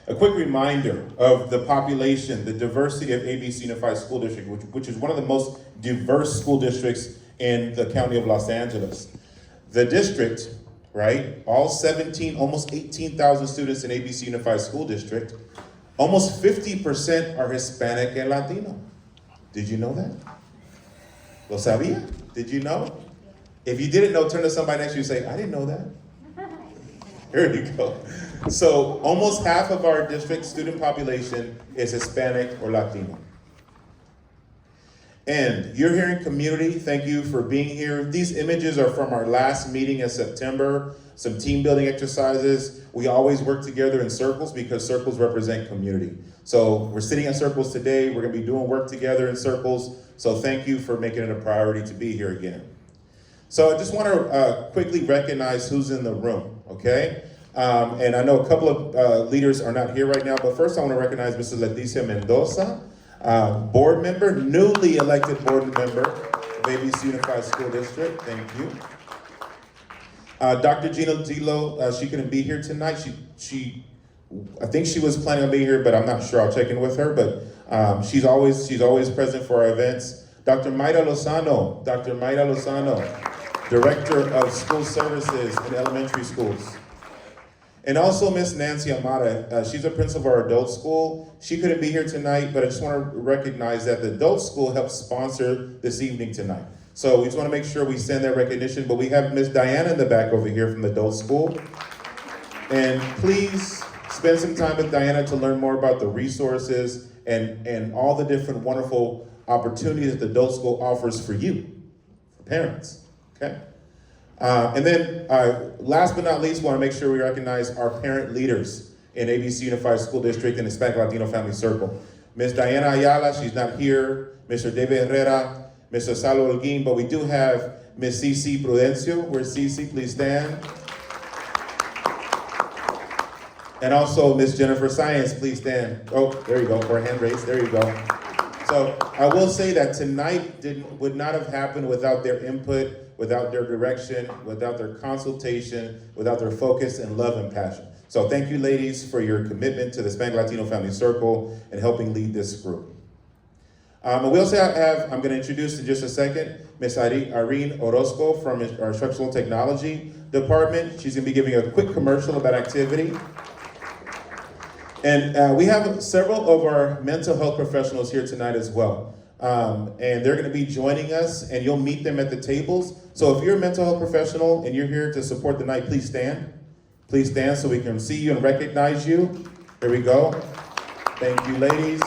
A quick reminder of the population, the diversity of ABC Unified School District, which is one of the most diverse school districts in the county of Los Angeles. The district, right, all 17, almost 18,000 students in ABC Unified School District, almost 50% are Hispanic and Latino. Did you know that? Lo sabía? Did you know? If you didn't know, turn to somebody next to you and say, I didn't know that. Here you go. So almost half of our district student population is Hispanic or Latino. And you're here in community. Thank you for being here. These images are from our last meeting in September, some team building exercises. We always work together in circles because circles represent community. So we're sitting in circles today. We're going to be doing work together in circles. So thank you for making it a priority to be here again. So I just want to quickly recognize who's in the room, okay? And I know a couple of leaders are not here right now, but first I want to recognize Mrs. Leticia Mendoza, board member, newly elected board member of ABC Unified School District. Thank you. Dr. Gina Zilo, she couldn't be here tonight. I think she was planning on being here, but I'm not sure. I'll check in with her. But she's always present for our events. Dr. Mayra Lozano, Director of School Services in Elementary Schools. And also Miss Nancy Amara, she's a principal of our adult school. She couldn't be here tonight, but I just want to recognize that the adult school helped sponsor this evening tonight. So we just want to make sure we send that recognition, but we have Miss Diana in the back over here from the adult school. And please spend some time with Diana to learn more about the resources and all the different wonderful opportunities that the adult school offers for you, for parents, okay? And then last but not least, we want to make sure we recognize our parent leaders in ABC Unified School District and Hispanic-Latino Family Circle. Ms. Diana Ayala, she's not here, Mr. David Herrera, Mr. Salo Holguin, but we do have Ms. Cici Prudencio. Where's Cici? Please stand. And also Ms. Jennifer Science, please stand. Oh, there you go, for a hand raise, there you go. So I will say that tonight would not have happened without their input, without their direction, without their consultation, without their focus and love and passion. So thank you, ladies, for your commitment to the Hispanic-Latino Family Circle and helping lead this group. We also have, I'm going to introduce in just a second, Ms. Irene Orozco from our Instructional Technology Department. She's going to be giving a quick commercial about activity. And we have several of our mental health professionals here tonight as well. And they're going to be joining us, and you'll meet them at the tables. So if you're a mental health professional and you're here to support the night, please stand. Please stand so we can see you and recognize you. There we go. Thank you, ladies.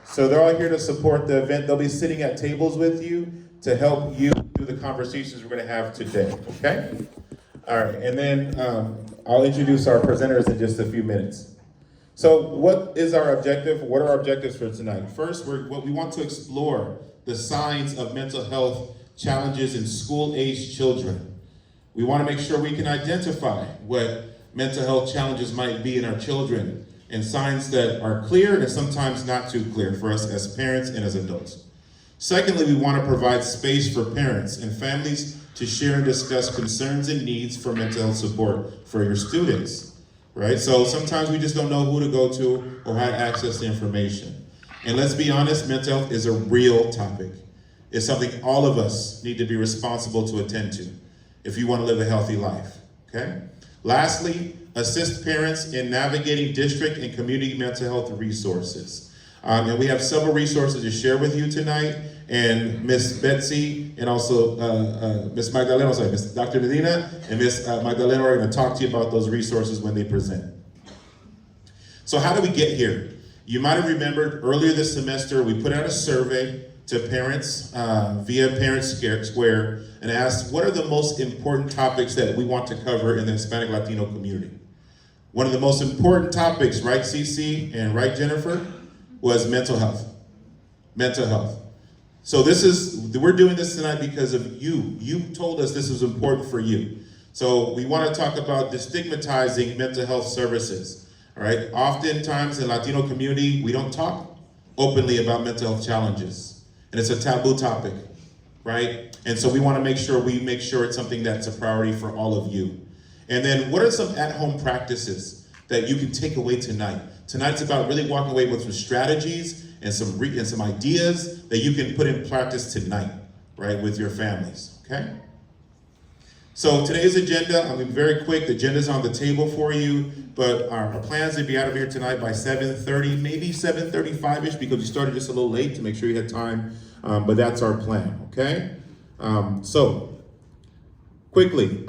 So they're all here to support the event. They'll be sitting at tables with you to help you through the conversations we're going to have today, okay? All right, and then I'll introduce our presenters in just a few minutes. So what is our objective? What are our objectives for tonight? First, we want to explore the signs of mental health challenges in school-aged children. We want to make sure we can identify what mental health challenges might be in our children and signs that are clear and sometimes not too clear for us as parents and as adults. Secondly, we want to provide space for parents and families to share and discuss concerns and needs for mental health support for your students, right? So sometimes we just don't know who to go to or how to access the information. And let's be honest, mental health is a real topic. It's something all of us need to be responsible to attend to if you want to live a healthy life, okay? Lastly, assist parents in navigating district and community mental health resources. And we have several resources to share with you tonight. And Miss Betsy and also Miss Magdalena, sorry, Miss Dr. Medina and Miss Magdalena are going to talk to you about those resources when they present. So how did we get here? You might have remembered earlier this semester, we put out a survey to parents via Parent Square and asked, what are the most important topics that we want to cover in the Hispanic Latino community? One of the most important topics, right, Cece and right, Jennifer, was mental health. Mental health. So we're doing this tonight because of you. You told us this was important for you. So we want to talk about destigmatizing mental health services, all right? Oftentimes in the Latino community, we don't talk openly about mental health challenges. And it's a taboo topic, right? And so we want to make sure it's something that's a priority for all of you. And then what are some at-home practices that you can take away tonight. Tonight's about really walking away with some strategies and some ideas that you can put in practice tonight, right, with your families, okay? So today's agenda, I'm gonna be very quick. The agenda's on the table for you, but our plan is to be out of here tonight by 7:30, maybe 7:35-ish, because we started just a little late to make sure you had time, but that's our plan, okay? So quickly,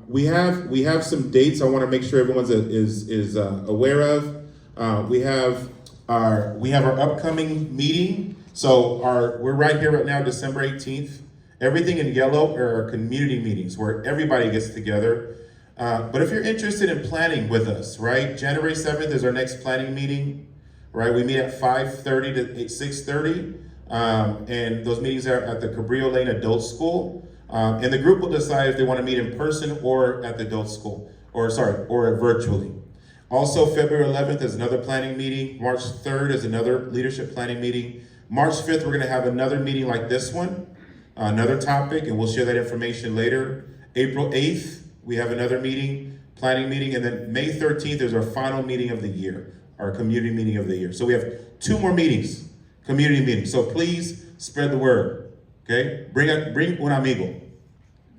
we have some dates I want to make sure everyone is aware of. We have our upcoming meeting. So we're right here right now, December 18th. Everything in yellow are our community meetings where everybody gets together. But if you're interested in planning with us, right? January 7th is our next planning meeting, right? We meet at 5:30 to 6:30. And those meetings are at the Cabrillo Lane Adult School. And the group will decide if they want to meet in person or at the adult school, or virtually. Also, February 11th is another planning meeting. March 3rd is another leadership planning meeting. March 5th, we're going to have another meeting like this one, another topic, and we'll share that information later. April 8th, we have another meeting, planning meeting, and then May 13th is our final meeting of the year, our community meeting of the year. So we have 2 more meetings, community meetings. So please spread the word, okay? Bring un amigo.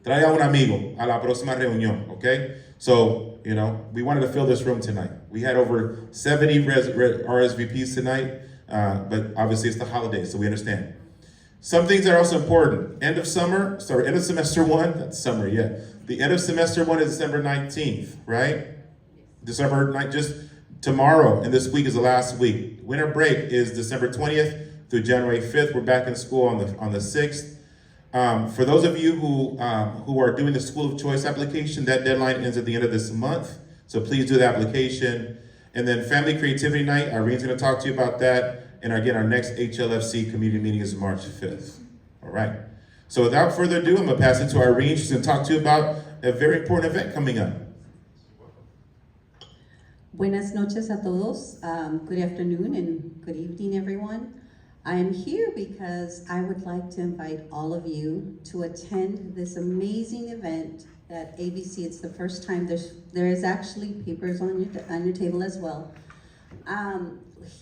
Traiga un amigo a la próxima reunión, okay? So, we wanted to fill this room tonight. We had over 70 RSVPs tonight, but obviously it's the holidays, so we understand. Some things that are also important. End of semester 1, that's summer, yeah. The end of semester 1 is December 19th, right? December 9th, just tomorrow, and this week is the last week. Winter break is December 20th through January 5th. We're back in school on the 6th. For those of you who are doing the school of choice application, that deadline ends at the end of this month. So please do the application. And then Family Creativity Night, Irene's going to talk to you about that. And again, our next HLFC community meeting is March 5th. All right. So without further ado, I'm going to pass it to Irene. She's going to talk to you about a very important event coming up. Buenas noches a todos. Good afternoon and good evening, everyone. I am here because I would like to invite all of you to attend this amazing event at ABC. It's the first time there is actually papers on your table as well.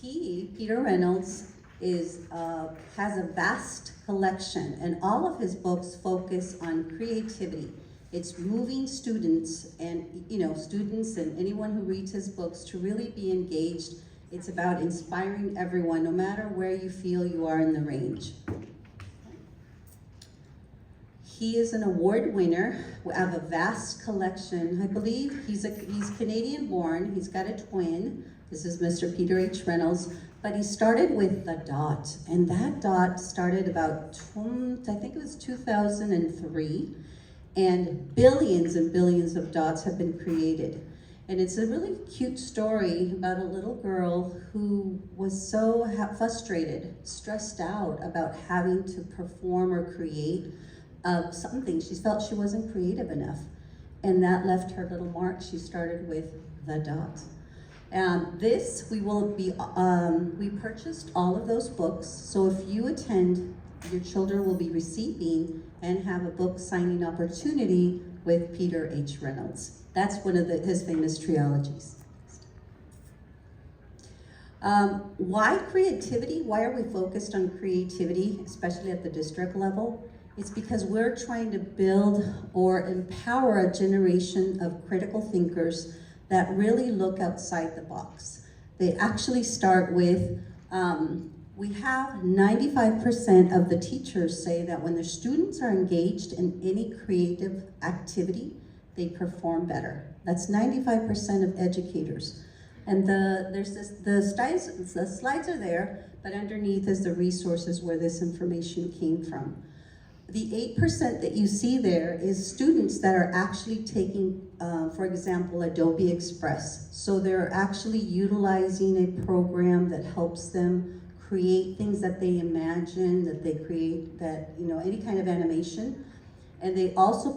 Peter Reynolds, has a vast collection, and all of his books focus on creativity. It's moving students and anyone who reads his books to really be engaged. It's about inspiring everyone, no matter where you feel you are in the range. He is an award winner. We have a vast collection. I believe he's Canadian born. He's got a twin. This is Mr. Peter H. Reynolds. But he started with the dot. And that dot started about, I think it was 2003. And billions of dots have been created. And it's a really cute story about a little girl who was so frustrated, stressed out about having to perform or create something. She felt she wasn't creative enough. And that left her little mark. She started with the dot. We purchased all of those books. So if you attend, your children will be receiving and have a book signing opportunity with Peter H. Reynolds. That's one of his famous trilogies. Why creativity? Why are we focused on creativity, especially at the district level? It's because we're trying to build or empower a generation of critical thinkers that really look outside the box. They actually start with, we have 95% of the teachers say that when their students are engaged in any creative activity, they perform better. That's 95% of educators. And the slides are there, but underneath is the resources where this information came from. The 8% that you see there is students that are actually taking, for example, Adobe Express. So they're actually utilizing a program that helps them create things that they imagine, that they create, any kind of animation. And they also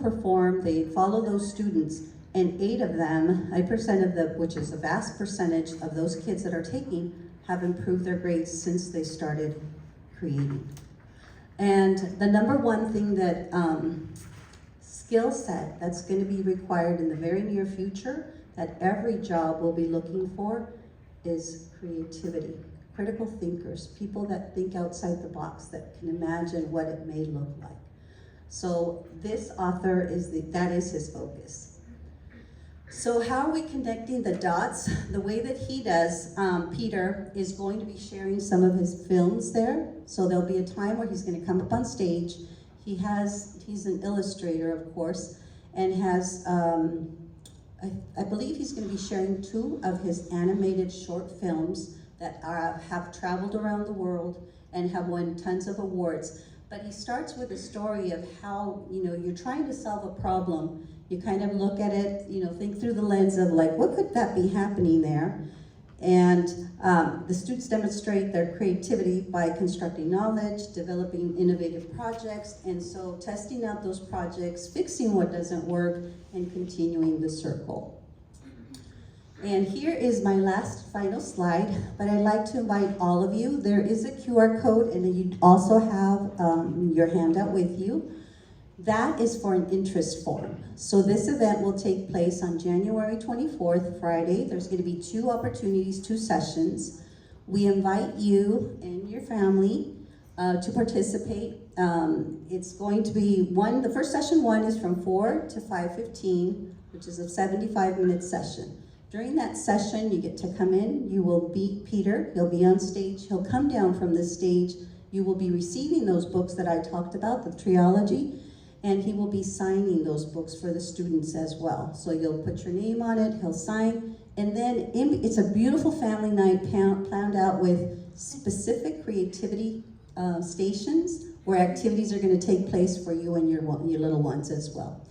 they follow those students, and 8 of them, 8% which is a vast percentage of those kids that are taking, have improved their grades since they started creating. And the number one thing that skill set that's going to be required in the very near future that every job will be looking for is creativity, critical thinkers, people that think outside the box, that can imagine what it may look like. So this author that is his focus. So how are we connecting the dots? The way that he does, Peter is going to be sharing some of his films there. So there'll be a time where he's going to come up on stage. He's an illustrator, of course, and has, I believe he's going to be sharing 2 of his animated short films that have traveled around the world and have won tons of awards. But he starts with a story of how, you're trying to solve a problem. You kind of look at it, think through the lens of like, what could that be happening there? And the students demonstrate their creativity by constructing knowledge, developing innovative projects, and so testing out those projects, fixing what doesn't work, and continuing the circle. And here is my last final slide, but I'd like to invite all of you. There is a QR code, and you also have your handout with you. That is for an interest form. So this event will take place on January 24th, Friday. There's going to be 2 opportunities, 2 sessions. We invite you and your family to participate. It's going to be the first session 1 is from 4 to 5:15, which is a 75-minute session. During that session, you get to come in, you will meet Peter, he'll be on stage, he'll come down from the stage, you will be receiving those books that I talked about, the trilogy, and he will be signing those books for the students as well. So you'll put your name on it, he'll sign, and then it's a beautiful family night planned out with specific creativity stations where activities are going to take place for you and your little ones as well.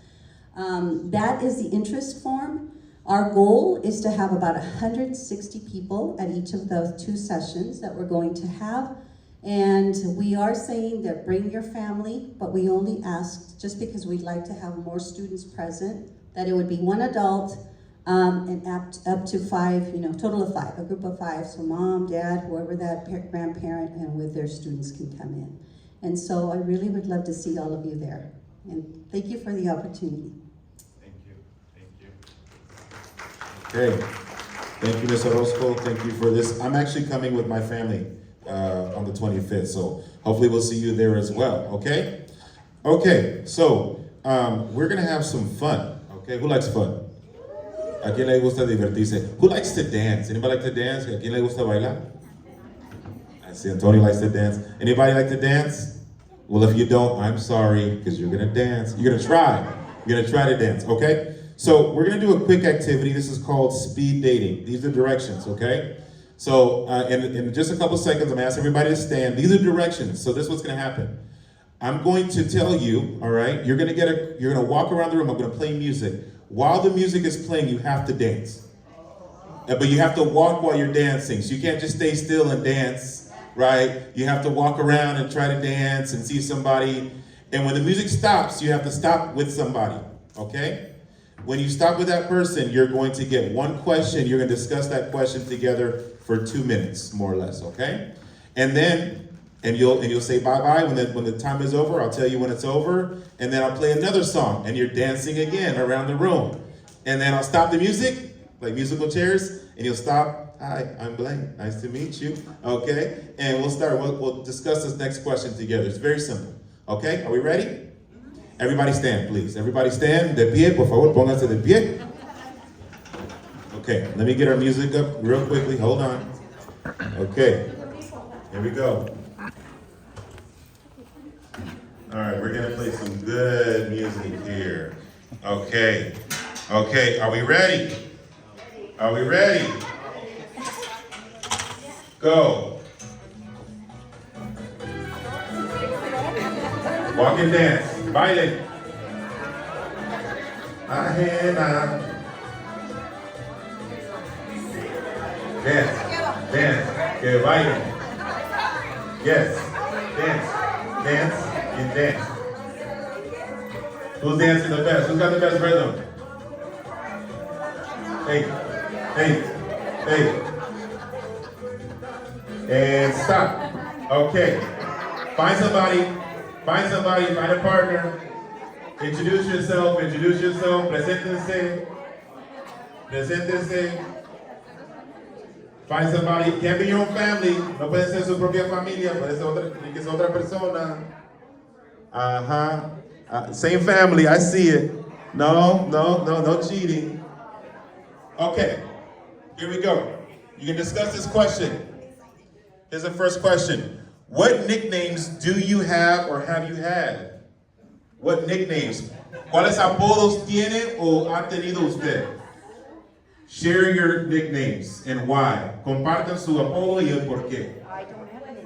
That is the interest form. Our goal is to have about 160 people at each of those 2 sessions that we're going to have. And we are saying that bring your family, but we only ask, just because we'd like to have more students present, that it would be 1 adult and up to 5, total of 5, a group of 5. So mom, dad, whoever that grandparent and with their students can come in. And so I really would love to see all of you there. And thank you for the opportunity. Okay, thank you, Ms. Orozco. Thank you for this. I'm actually coming with my family on the 25th, so hopefully we'll see you there as well, okay? Okay, so we're gonna have some fun, okay? Who likes fun? ¿A quién le gusta divertirse? Who likes to dance? Anybody like to dance? ¿A quién le gusta bailar? I see Antonio likes to dance. Anybody like to dance? Well, if you don't, I'm sorry, because you're gonna dance. You're gonna try. You're gonna try to dance, okay? So we're gonna do a quick activity. This is called speed dating. These are directions, okay? So in just a couple seconds, I'm gonna ask everybody to stand. These are directions. So this is what's gonna happen. I'm going to tell you, all right? You're gonna walk around the room. I'm gonna play music. While the music is playing, you have to dance. But you have to walk while you're dancing. So you can't just stay still and dance, right? You have to walk around and try to dance and see somebody. And when the music stops, you have to stop with somebody, okay? When you stop with that person, you're going to get 1 question. You're going to discuss that question together for 2 minutes, more or less, okay? And then, you'll say bye-bye. When the time is over, I'll tell you when it's over. And then I'll play another song, and you're dancing again around the room. And then I'll stop the music, like musical chairs, and you'll stop. Hi, I'm Blaine. Nice to meet you. Okay? And we'll discuss this next question together. It's very simple. Okay? Are we ready? Everybody stand, please. Everybody stand. De pie, por favor, pónganse de pie. Okay, let me get our music up real quickly. Hold on. Okay, here we go. All right, we're gonna play some good music here. Okay, are we ready? Are we ready? Go. Walk and dance. Baile. Ajena. Dance. Que bailen. Yes. Dance. And dance. Who's dancing the best? Who's got the best rhythm? Hey. And stop. Okay. Find somebody, find a partner. Introduce yourself, preséntense. Preséntense. Find somebody. Can't be your own family. No puede ser su propia familia. Puede ser otra, tiene que ser otra persona. Same family. I see it. No cheating. Okay. Here we go. You can discuss this question. Here's the first question. What nicknames do you have or have you had? What nicknames? ¿Cuáles apodos tiene o ha tenido usted? Share your nicknames and why. Compartan su apodo y el por qué. I don't have any.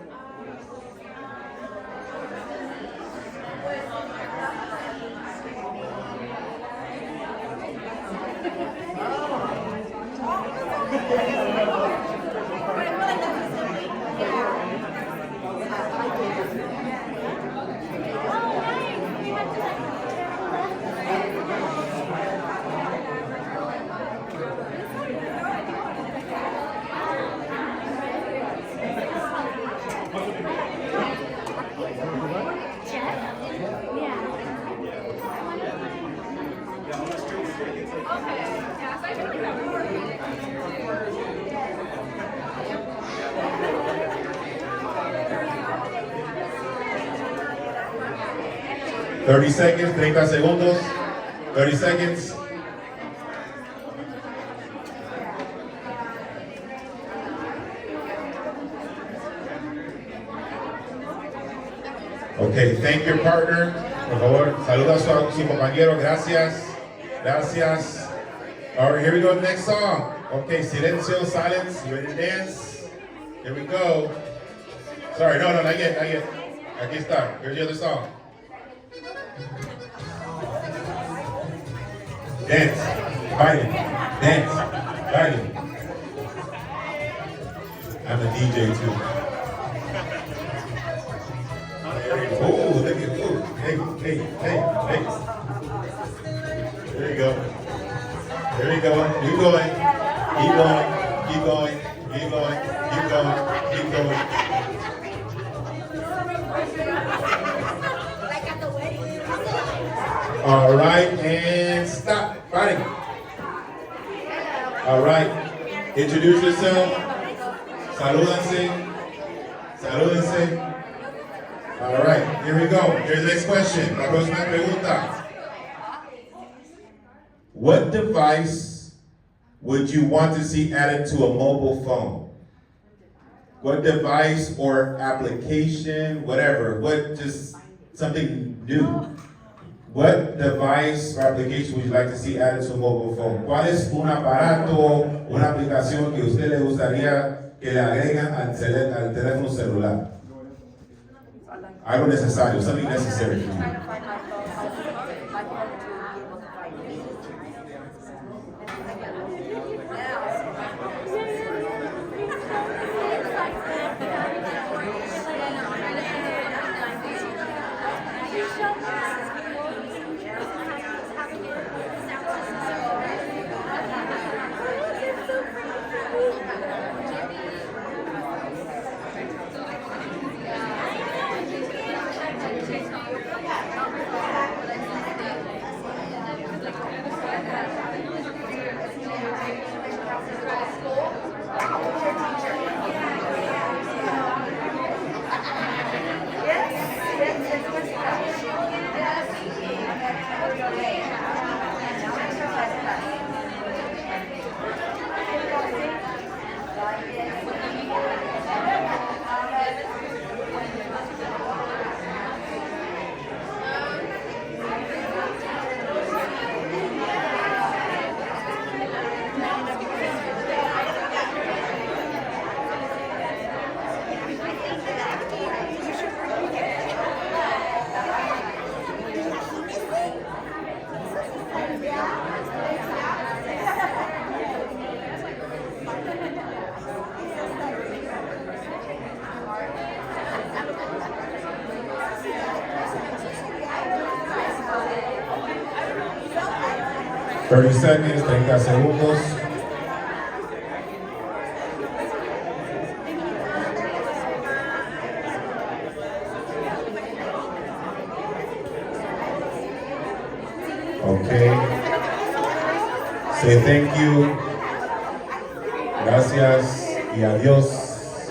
30 seconds, 30 segundos, 30 seconds. Okay, thank your partner. Por favor, saluda a su compañero. Gracias. Gracias. All right, here we go. Next song. Okay, silencio, silence. You ready to dance? Here we go. Sorry, no, not yet, not yet. Aquí está. Here's the other song. Dance, fighting, dance, fighting. I'm a DJ too. Oh, look at you. Hey. There you go. There you go. Keep going. Keep going. Keep going. Keep going. Keep going. Keep going. All right, and stop. Fighting. All right. Introduce yourself. Salúdense. Salúdense. All right, here we go. Here's the next question. La próxima pregunta. What device would you want to see added to a mobile phone? What device or application, whatever, what just something new? What device or application would you like to see added to a mobile phone? ¿Cuál es un aparato, una aplicación que a usted le gustaría que le agregan al teléfono celular? Algo necesario, something necessary for you. Thirty seconds, 30 segundos. Okay. Say thank you, gracias, y adios.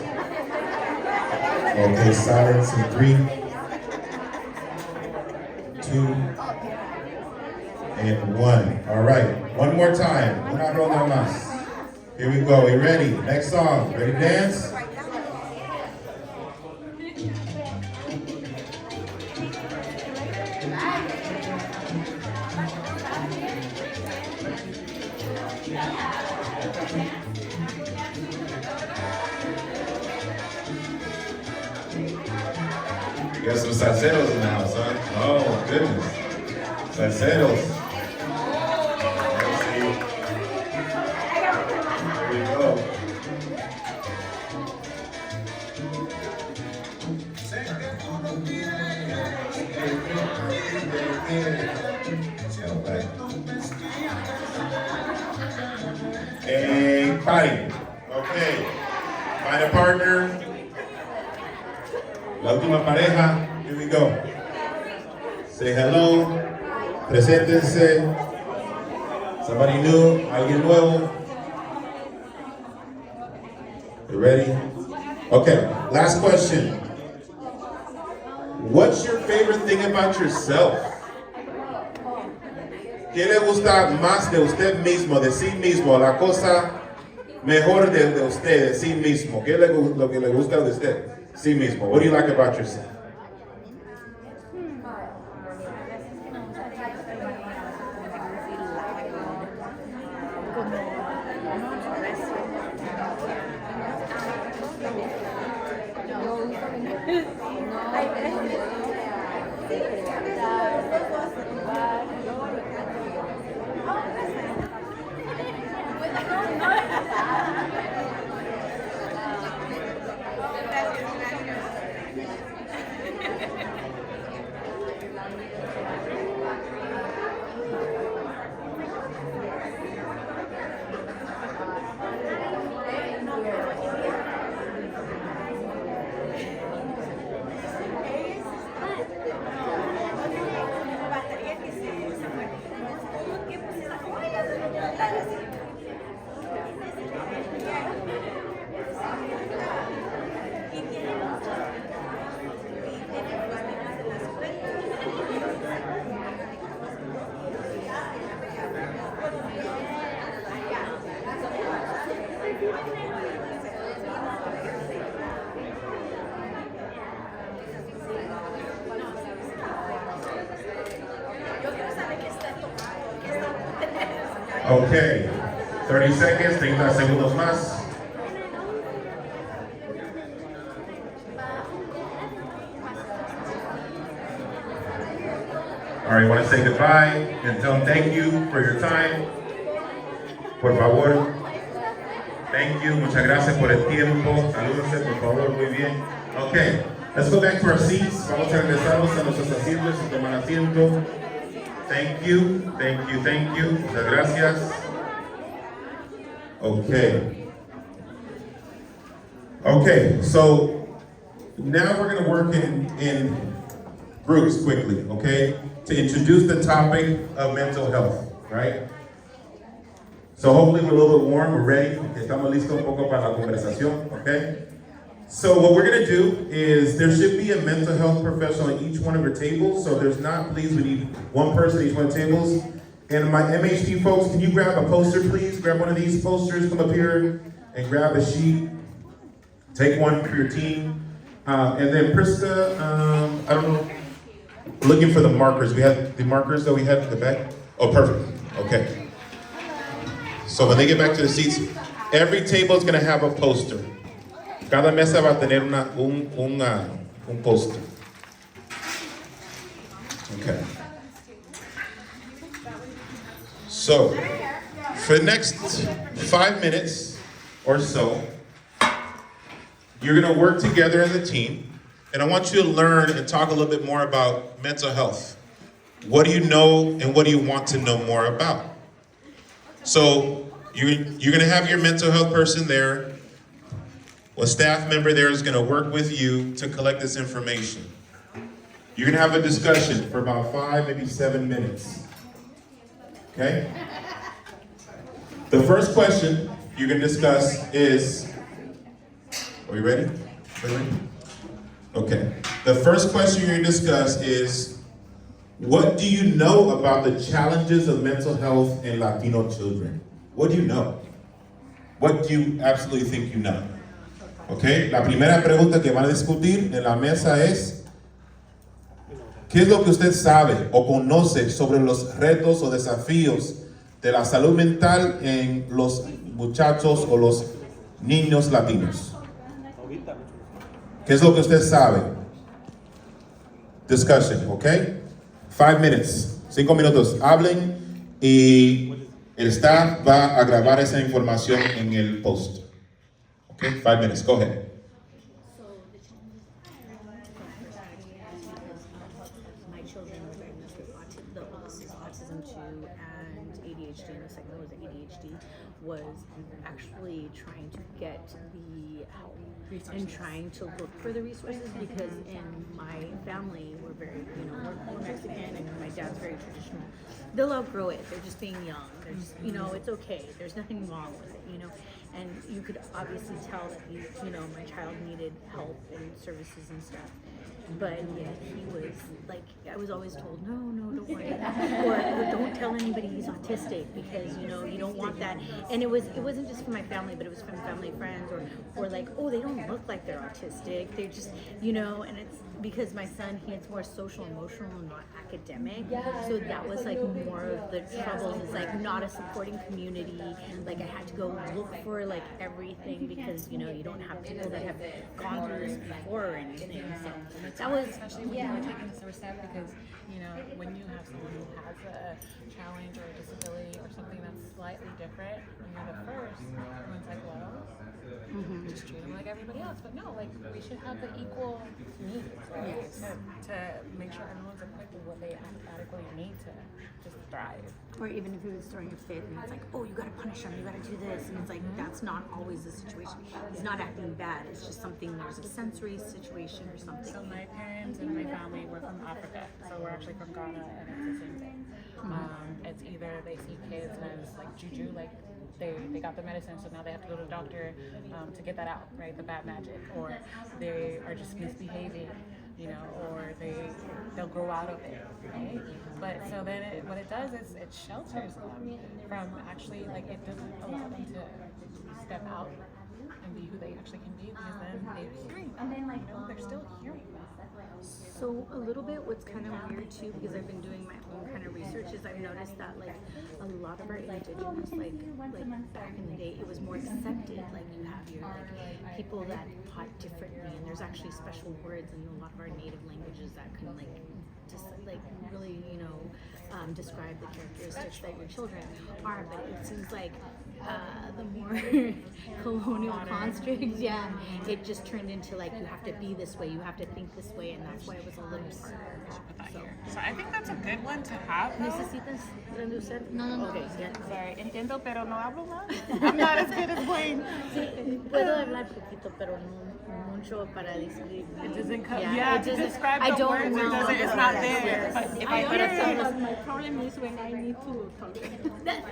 Okay, silence in 3, 2, and 1. All right, one more time. Una ronda más. Here we go. We ready? Next song. Ready to dance? We got some salseros in the house, huh? Oh, goodness. Salseros. Let's see. There we go. Hey, party. Okay. Find a partner. La última pareja, here we go. Say hello, preséntense. Somebody new, alguien nuevo. You ready? Okay, last question. What's your favorite thing about yourself? ¿Qué le gusta más de usted mismo, de sí mismo? La cosa mejor de usted, de sí mismo. ¿Qué es lo que le gusta de usted? Sí mismo. What do you like about yourself? Okay, 30 seconds, 30 segundos más. All right, want to say goodbye and tell them thank you for your time. Por favor. Thank you, muchas gracias por el tiempo. Salúdense, por favor, muy bien. Okay, let's go back to our seats. Vamos a regresarnos a nuestros asientos y tomar asiento. Thank you, thank you, thank you. Muchas gracias. Okay. Okay, so now we're going to work in groups quickly, okay? To introduce the topic of mental health, right? So hopefully we're a little bit warm, we're ready. Estamos listos un poco para la conversación, okay? So what we're gonna do is there should be a mental health professional at each one of your tables. So if there's not, please, we need one person at each one of the tables. And my MHT folks, can you grab a poster, please? Grab one of these posters, come up here and grab a sheet. Take one for your team. And then Priska, I don't know, looking for the markers. We have the markers that we had at the back. Oh, perfect, okay. So when they get back to the seats, every table is gonna have a poster. Cada mesa va a tener un poster. Okay. So, for the next 5 minutes or so, you're gonna work together as a team, and I want you to learn and talk a little bit more about mental health. What do you know and what do you want to know more about? So, you're gonna have your mental health person there. A staff member there is gonna work with you to collect this information. You're gonna have a discussion for about 5, maybe 7 minutes. Okay? The first question you're going to discuss is, are you ready? Okay. The first question you're going to discuss is, what do you know about the challenges of mental health in Latino children? What do you know? What do you absolutely think you know? Okay. La primera pregunta que van a discutir en la mesa es, ¿qué es lo que usted sabe o conoce sobre los retos o desafíos de la salud mental en los muchachos o los niños latinos? ¿Qué es lo que usted sabe? Discussion, okay? 5 minutes, 5 minutos. Hablen y el staff va a grabar esa información en el post. Okay, 5 minutes, go ahead. My children were diagnosed with the oldest is autism 2 and ADHD, and the second was ADHD, was actually trying to get the help and trying to look for the resources, because in my family we're very, we're Mexican and my dad's very traditional. They'll outgrow it. They're just being young. They're just, it's okay. There's nothing wrong with it, And you could obviously tell that my child needed help and services and stuff. But yet he was like, I was always told, no, don't worry, or don't tell anybody he's autistic, because you don't want that. And it wasn't just from my family, but it was from family friends, or like, oh, they don't look like they're autistic. They're just, and it's because my son, he's more social, emotional, and not academic. So that was like more of the troubles. It's like not a supporting community. Like I had to go look for like everything, because you don't have people that have gone through this before or anything. So that was, especially when you're taking the first step, because when you have someone who has a challenge or a disability or something that's slightly different, when you're the first, everyone's like, well, just treat them like everybody else. But no, like we should have the equal needs, right? Yes. To make sure everyone's equipped with what they adequately need to just thrive. or even if he was throwing a fit and it's like, oh, you gotta punish him, you gotta do this, and it's like, that's not always the situation. He's not acting bad, it's just something, there's a sensory situation or something. So my parents and my family were from Africa, so we're actually from Ghana, and it's the same thing. It's either they see kids as like juju, like they got the medicine, so now they have to go to the doctor to get that out, right? The bad magic, or they are just misbehaving, or they'll grow out of it, right? But so then what it does is it shelters them from actually, like, it doesn't allow them to step out and be who they actually can be, because then they're hearing, they're still hearing. So a little bit what's kind of weird too, because I've been doing my own kind of research, is I've noticed that like a lot of our indigenous, like back in the day, it was more accepted. Like you have your like people that taught differently, and there's actually special words in a lot of our native languages that can like just like really describe the characteristics that your children are. But it seems like the more colonial constructs, it just turned into like you have to be this way, you have to think this way, and that's why it was a little harder. So I think that's a good one to have. ¿Necesitas traducir? No. Okay, yeah. Sorry, entiendo, pero no hablo más. I'm not as good as Blaine. Sí, puedo hablar poquito, pero no mucho para describir. It doesn't come. Yeah, To describe the words, it's not there. But if I hear it, My problem is when I need to talk.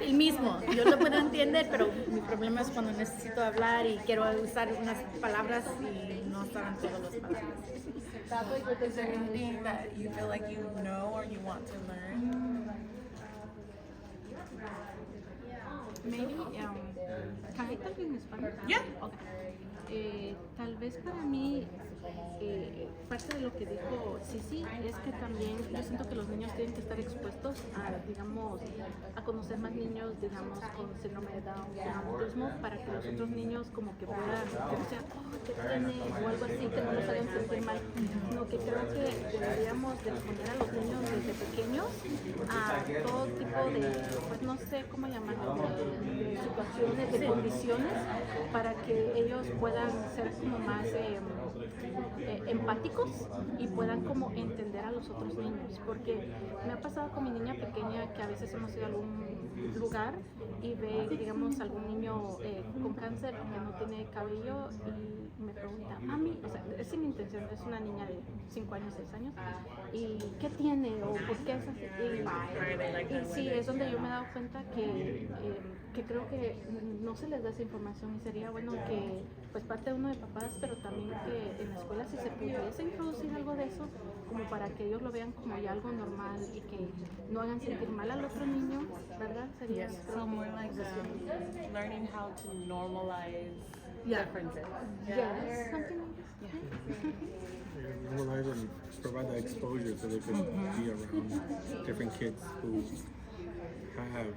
El mismo, yo lo puedo entender, pero mi problema es cuando necesito hablar y quiero usar unas palabras y no saben todas las palabras. is there anything that you feel like you know or you want to learn? Maybe, can I talk in Spanish? Yeah. Okay. Tal vez para mí, parte de lo que dijo Sisi es que también yo siento que los niños tienen que estar expuestos a, digamos, a conocer más niños, digamos, con síndrome de Down, con autismo, para que los otros niños como que puedan, que no sean, oh, ¿qué tiene? O algo así, que no nos hagan sentir mal. No, que creo que deberíamos de exponer a los niños desde pequeños a todo tipo de, pues no sé cómo llamarlo, de situaciones, de condiciones, para que ellos puedan ser como más empáticos y puedan como entender a los otros niños, porque me ha pasado con mi niña pequeña que a veces hemos ido a algún lugar y ve, digamos, algún niño con cáncer que no tiene cabello y me pregunta, mami, o sea, es sin intención, es una niña de 5 años, 6 años, ¿y qué tiene? ¿O por qué es así? Y sí, es donde yo me he dado cuenta que creo que no se les da esa información y sería bueno que, pues parte uno de papás, pero también que en la escuela si se pudiese introducir algo de eso, como para que ellos lo vean como ya algo normal y que no hagan sentir mal al otro niño, ¿verdad? Sería Yes, creo so que- more like learning how to normalize Yeah. differences. Yes, something like that. Normalize and provide that exposure so they can be around different kids who have,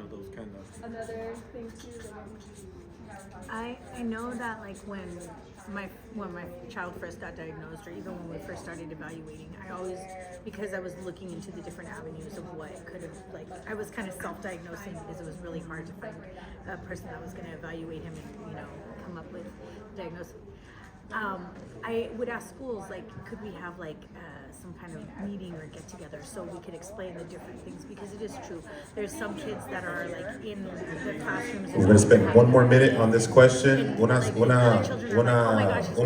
those kind of. Another thing too. I know that like when my child first got diagnosed, or even when we first started evaluating, I always, because I was looking into the different avenues of what could have, like, I was kind of self-diagnosing because it was really hard to find a person that was going to evaluate him and come up with a diagnosis. I would ask schools, like, could we have like some kind of meeting or get together so we could explain the different things, because it is true. There's some kids that are like in the classrooms. We're going to spend one more minute on this question. Un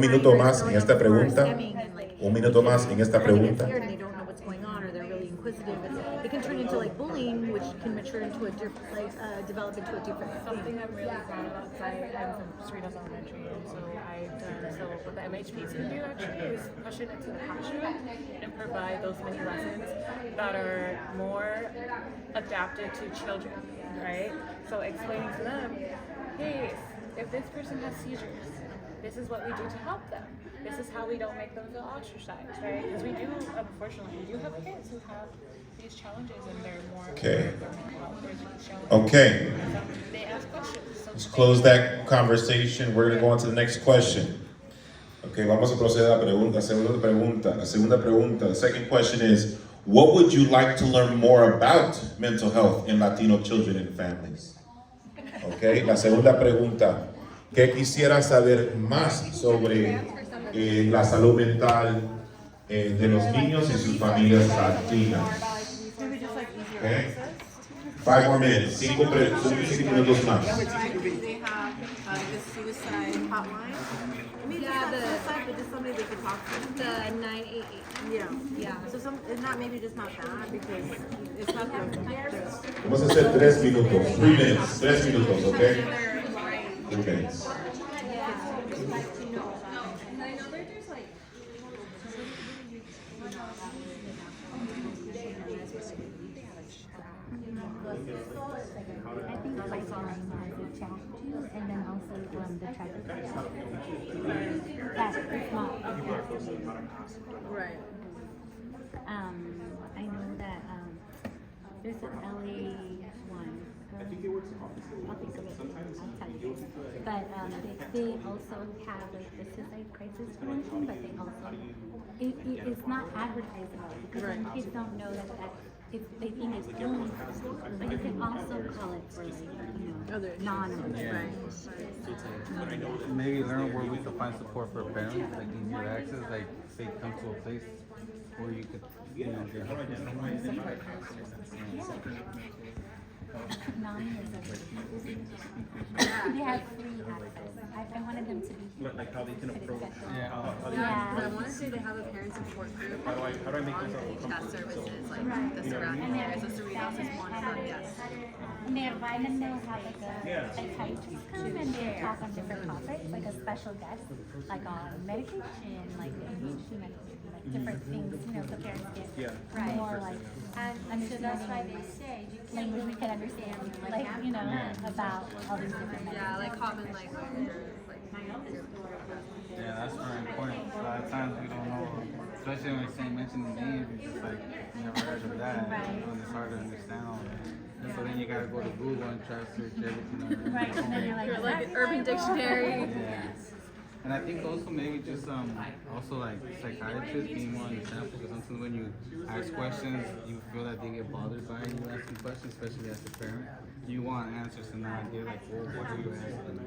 minuto más en esta pregunta. Un minuto más en esta pregunta. They don't know what's going on, or they're really inquisitive, and it can turn into like bullying, which can mature into a different, develop into a different Something thing. I'm really proud of, I'm from Cerritos Elementary, and so what the MHPs can do actually is push it into the classroom and provide those mini lessons that are more adapted to children, right? So explaining to them, hey, if this person has seizures, this is what we do to help them. This is how we don't make them feel ostracized, right? Because we do, unfortunately, we do have kids who have these challenges and they're more Okay. their mental health, there's these challenges. Okay, So they ask questions. So let's close that conversation. We're going to go on to the next question. Okay, vamos a proceder a la pregunta, segunda pregunta. La segunda pregunta, the second question is, what would you like to learn more about mental health in Latino children and families? Okay, la segunda pregunta, ¿qué quisiera saber más sobre la salud mental de los niños y sus familias latinas? Okay, 5 more minutes, 5 minutos más. They have the suicide hotline. Maybe not suicide, but just somebody they could talk to. The 988. Yeah. So it's not maybe just not that because it's not the. Vamos a hacer 3 minutos, 3 minutes, 3 minutos, okay? Okay. I think pipeline has a challenge too, and then also the traffic. That is not. Right. I know that there's an LA one. I'll think of it. I'll tell you. But they also have like the suicide crisis prevention, but they also it's not advertised about because Right. kids don't know that if they think it's bullying, but you can also call it for like Other non-bullying. Right. Maybe learn where we can find support for parents, like easier access, like say come to a place where you could, get help. They have free access. I wanted them to be. Like how they can approach. Yeah. But I want to say they have a parent support group How do I make on myself the chat services, like the surrounding areas. So Cerritos is one of them, yes. And they invite them, they'll have like a psychiatrist come and they talk on different topics, like a special guest, like on medication, like ADHD medication, like different things, so parents get more like And so that's why they say you can't language we can understand, like, about all these different medications. Yeah, like common language. Yeah, that's very important. A lot of times we don't know, especially when we mention the names, it's just like, you never heard of that. Right. And it's hard to understand all that. And so then you gotta go to Google and try to search everything on there. Right, and then you're like, Or like an Urban Dictionary. Yeah. And I think also maybe just also like psychiatrists being more understandable, because sometimes when you ask questions, you feel that they get bothered by you asking questions, especially as a parent. You want answers and not get like, well, what are you asking?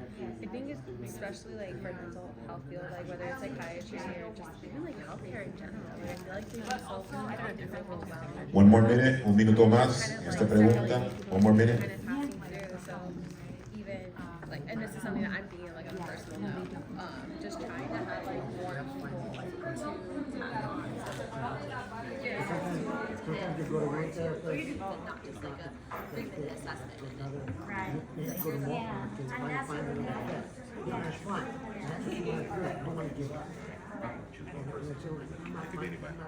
I think it's especially like for mental health field, like whether it's psychiatry or just even like healthcare in general. Like I feel like you yourself kind of different roles out there. One more minute, un minuto más en esta pregunta. One more minute. Kind of passing through. So No, they don't. Just trying to have like more people like to tag on to but not just like a 3-minute assessment. Right. Yeah. And that's what we have.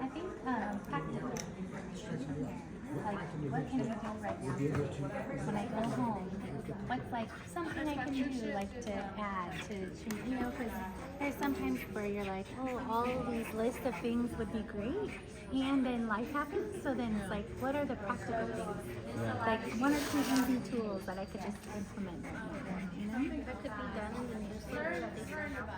I think practical. Like, what can I do right now when I go home? What's like something I can do, like to add to, you know, because there's sometimes where you're like, oh, all these lists of things would be great, and then life happens. So then it's like, what are the practical things? Like 1 or 2 easy tools that I could just implement right now, you know? That could be done in the newsletter that they send out.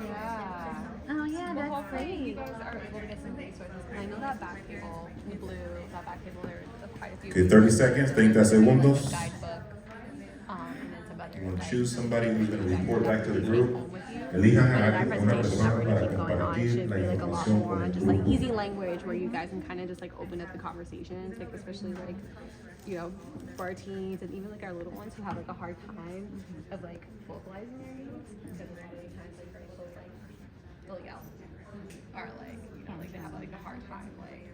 Yeah. Oh yeah, Well, that's hopefully you great. guys are able to get some resources. I know that back table, the blue, that back table, there are quite a few. Okay, 30 seconds, 30 segundos. Guidebook, and then some other. You want to choose somebody who's going to report back to the group. Elijan a Our una presentation persona that we're para gonna keep going on compartir should la be like a lot información more con on el just like grupo. easy language where you guys can kind of just like open up the conversations, like especially like, you know, for our teens and even like our little ones who have like a hard time of like vocalizing their needs because a lot of the times like very close like really out are like, you know, like they have like a hard time like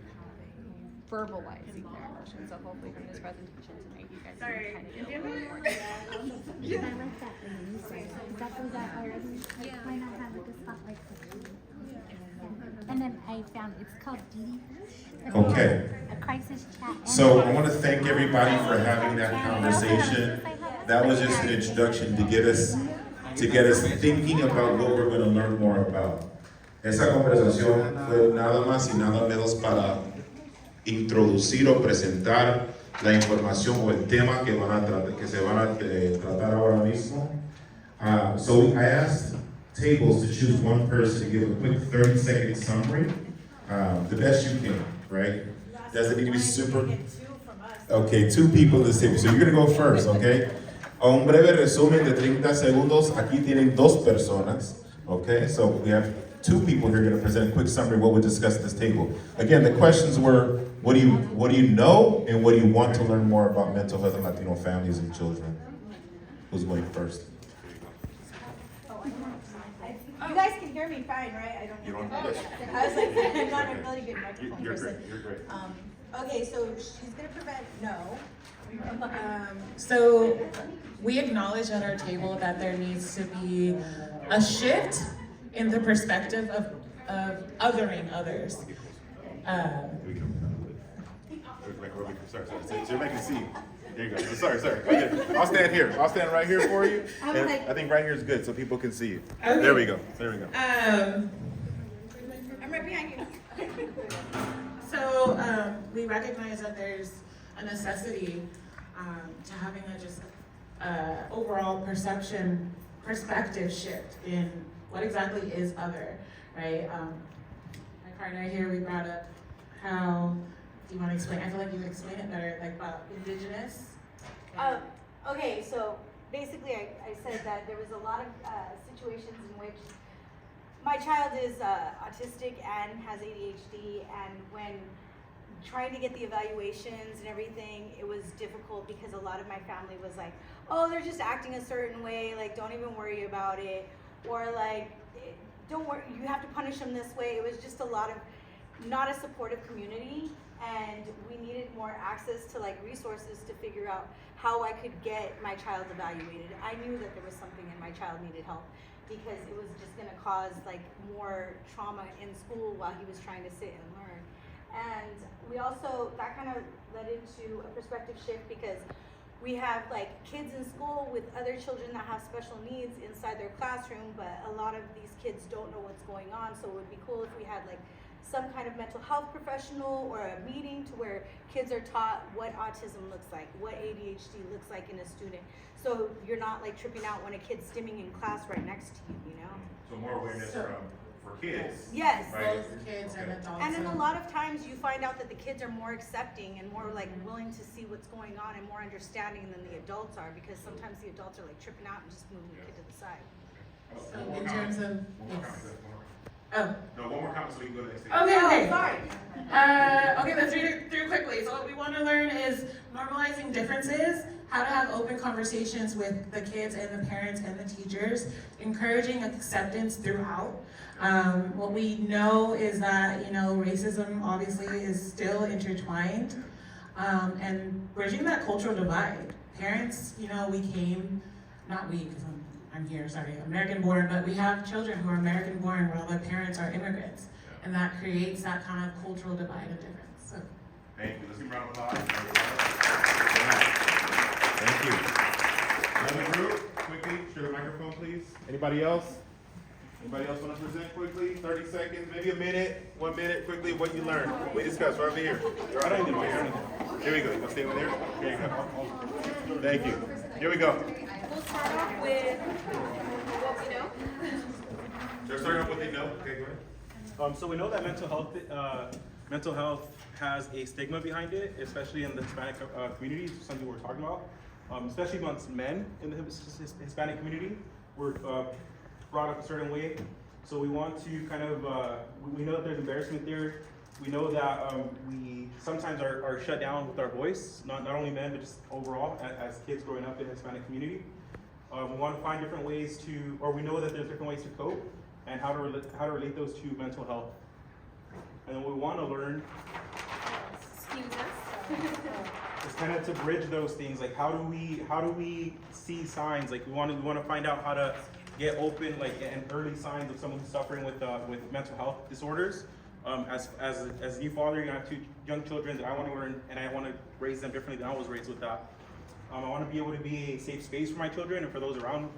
verbalizing their emotions. So hopefully from this presentation tonight you guys can kind of get a little more. I like that in the newsletter. Is that was that already? Yeah. Why not have like a spotlight section? Yeah. And then I found it's called D. Okay. A crisis chat. So I want to thank everybody for having that conversation. That was just an introduction to get us thinking about what we're going to learn more about. Esa conversación fue nada más y nada menos para introducir o presentar la información o el tema que se van a tratar ahora mismo. So I asked tables to choose one person to give a quick 30-second summary, the best you can, right? Doesn't need to be super. Okay, 2 people in this table. So you're gonna go first, okay? A un breve resumen de 30 segundos. Aquí tienen 2 personas, okay? So we have 2 people here gonna present a quick summary of what we discussed at this table. Again, the questions were, what do you know, and what do you want to learn more about mental health in Latino families and children? Who's going first? You guys can hear me fine, right? I was like, I'm not a really good microphone person. You're great. Okay, so she's gonna prevent no. So we acknowledge at our table that there needs to be a shift in the perspective of othering others. Sorry. So you're making a scene. There you go. Sorry. Okay. I'll stand here. I'll stand right here for you. And I think right here is good so people can see you. Okay. There we go. I'm right behind you. So we recognize that there's a necessity to having a just overall perspective shift in what exactly is other, right? My partner here, we brought up how, do you want to explain? I feel like you would explain it better, like about indigenous. Okay, so basically I said that there was a lot of situations in which my child is autistic and has ADHD, and when trying to get the evaluations and everything, it was difficult because a lot of my family was like, oh, they're just acting a certain way, like don't even worry about it, or like, don't worry, you have to punish them this way. It was just a lot of not a supportive community, and we needed more access to like resources to figure out how I could get my child evaluated. I knew that there was something and my child needed help because it was just gonna cause like more trauma in school while he was trying to sit and learn. And we also, that kind of led into a perspective shift because we have like kids in school with other children that have special needs inside their classroom, but a lot of these kids don't know what's going on. So it would be cool if we had like some kind of mental health professional or a meeting to where kids are taught what autism looks like, what ADHD looks like in a student. So you're not like tripping out when a kid's stimming in class right next to you, you know? So more awareness for kids. Yes. Right? Both kids and adults. And then a lot of times you find out that the kids are more accepting and more like willing to see what's going on and more understanding than the adults are, because sometimes the adults are like tripping out and just moving the kid to the side. So in terms of, yes. Oh. No, one more comment so we can go to the next thing. Okay. Sorry. Okay, let's read it through quickly. So what we want to learn is normalizing differences, how to have open conversations with the kids and the parents and the teachers, encouraging acceptance throughout. What we know is that, racism obviously is still intertwined, and bridging that cultural divide. Parents, we came, not we, because I'm here, sorry, American born, but we have children who are American born while their parents are immigrants. And that creates that kind of cultural divide and difference. So. Thank you. Let's give a round of applause. Thank you. Another group, quickly, share the microphone, please. Anybody else? Anybody else want to present quickly? 30 seconds, maybe a minute, 1 minute, quickly, what you learned. We discussed right over here. Right over here. Here we go. You want to stay over there? Here you go. Thank you. Here we go. We'll start off with what we know. They're starting off what they know. Okay, go ahead. So we know that mental health has a stigma behind it, especially in the Hispanic community, something we're talking about. Especially amongst men in the Hispanic community, we're brought up a certain way. So we want to kind of, we know that there's embarrassment there. We know that we sometimes are shut down with our voice, not only men, but just overall as kids growing up in the Hispanic community. We want to find different ways to, or we know that there's different ways to cope and how to relate those to mental health. And then we want to learn is kind of to bridge those things. Like how do we see signs? Like we want to find out how to get open, like, and early signs of someone who's suffering with mental health disorders. As a new father, I have 2 young children that I want to learn, and I want to raise them differently than I was raised with that. I want to be able to be a safe space for my children and for those around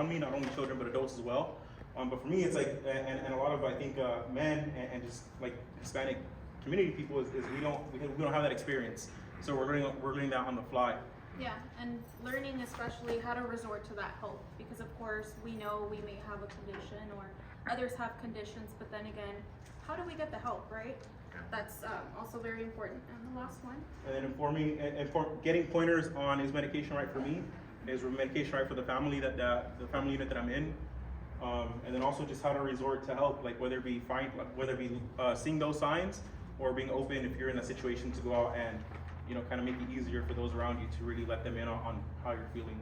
me, not only children but adults as well. But for me, it's like, and a lot of I think men and just like Hispanic community people is we don't have that experience, so we're learning that on the fly. Yeah, and learning especially how to resort to that help, because of course we know we may have a condition or others have conditions, but then again, how do we get the help, right? That's also very important. And the last one? And then getting pointers on, is medication right for me? Is medication right for the family the family unit that I'm in? And then also just how to resort to help, like whether it be seeing those signs or being open if you're in a situation to go out and kind of make it easier for those around you to really let them in on how you're feeling.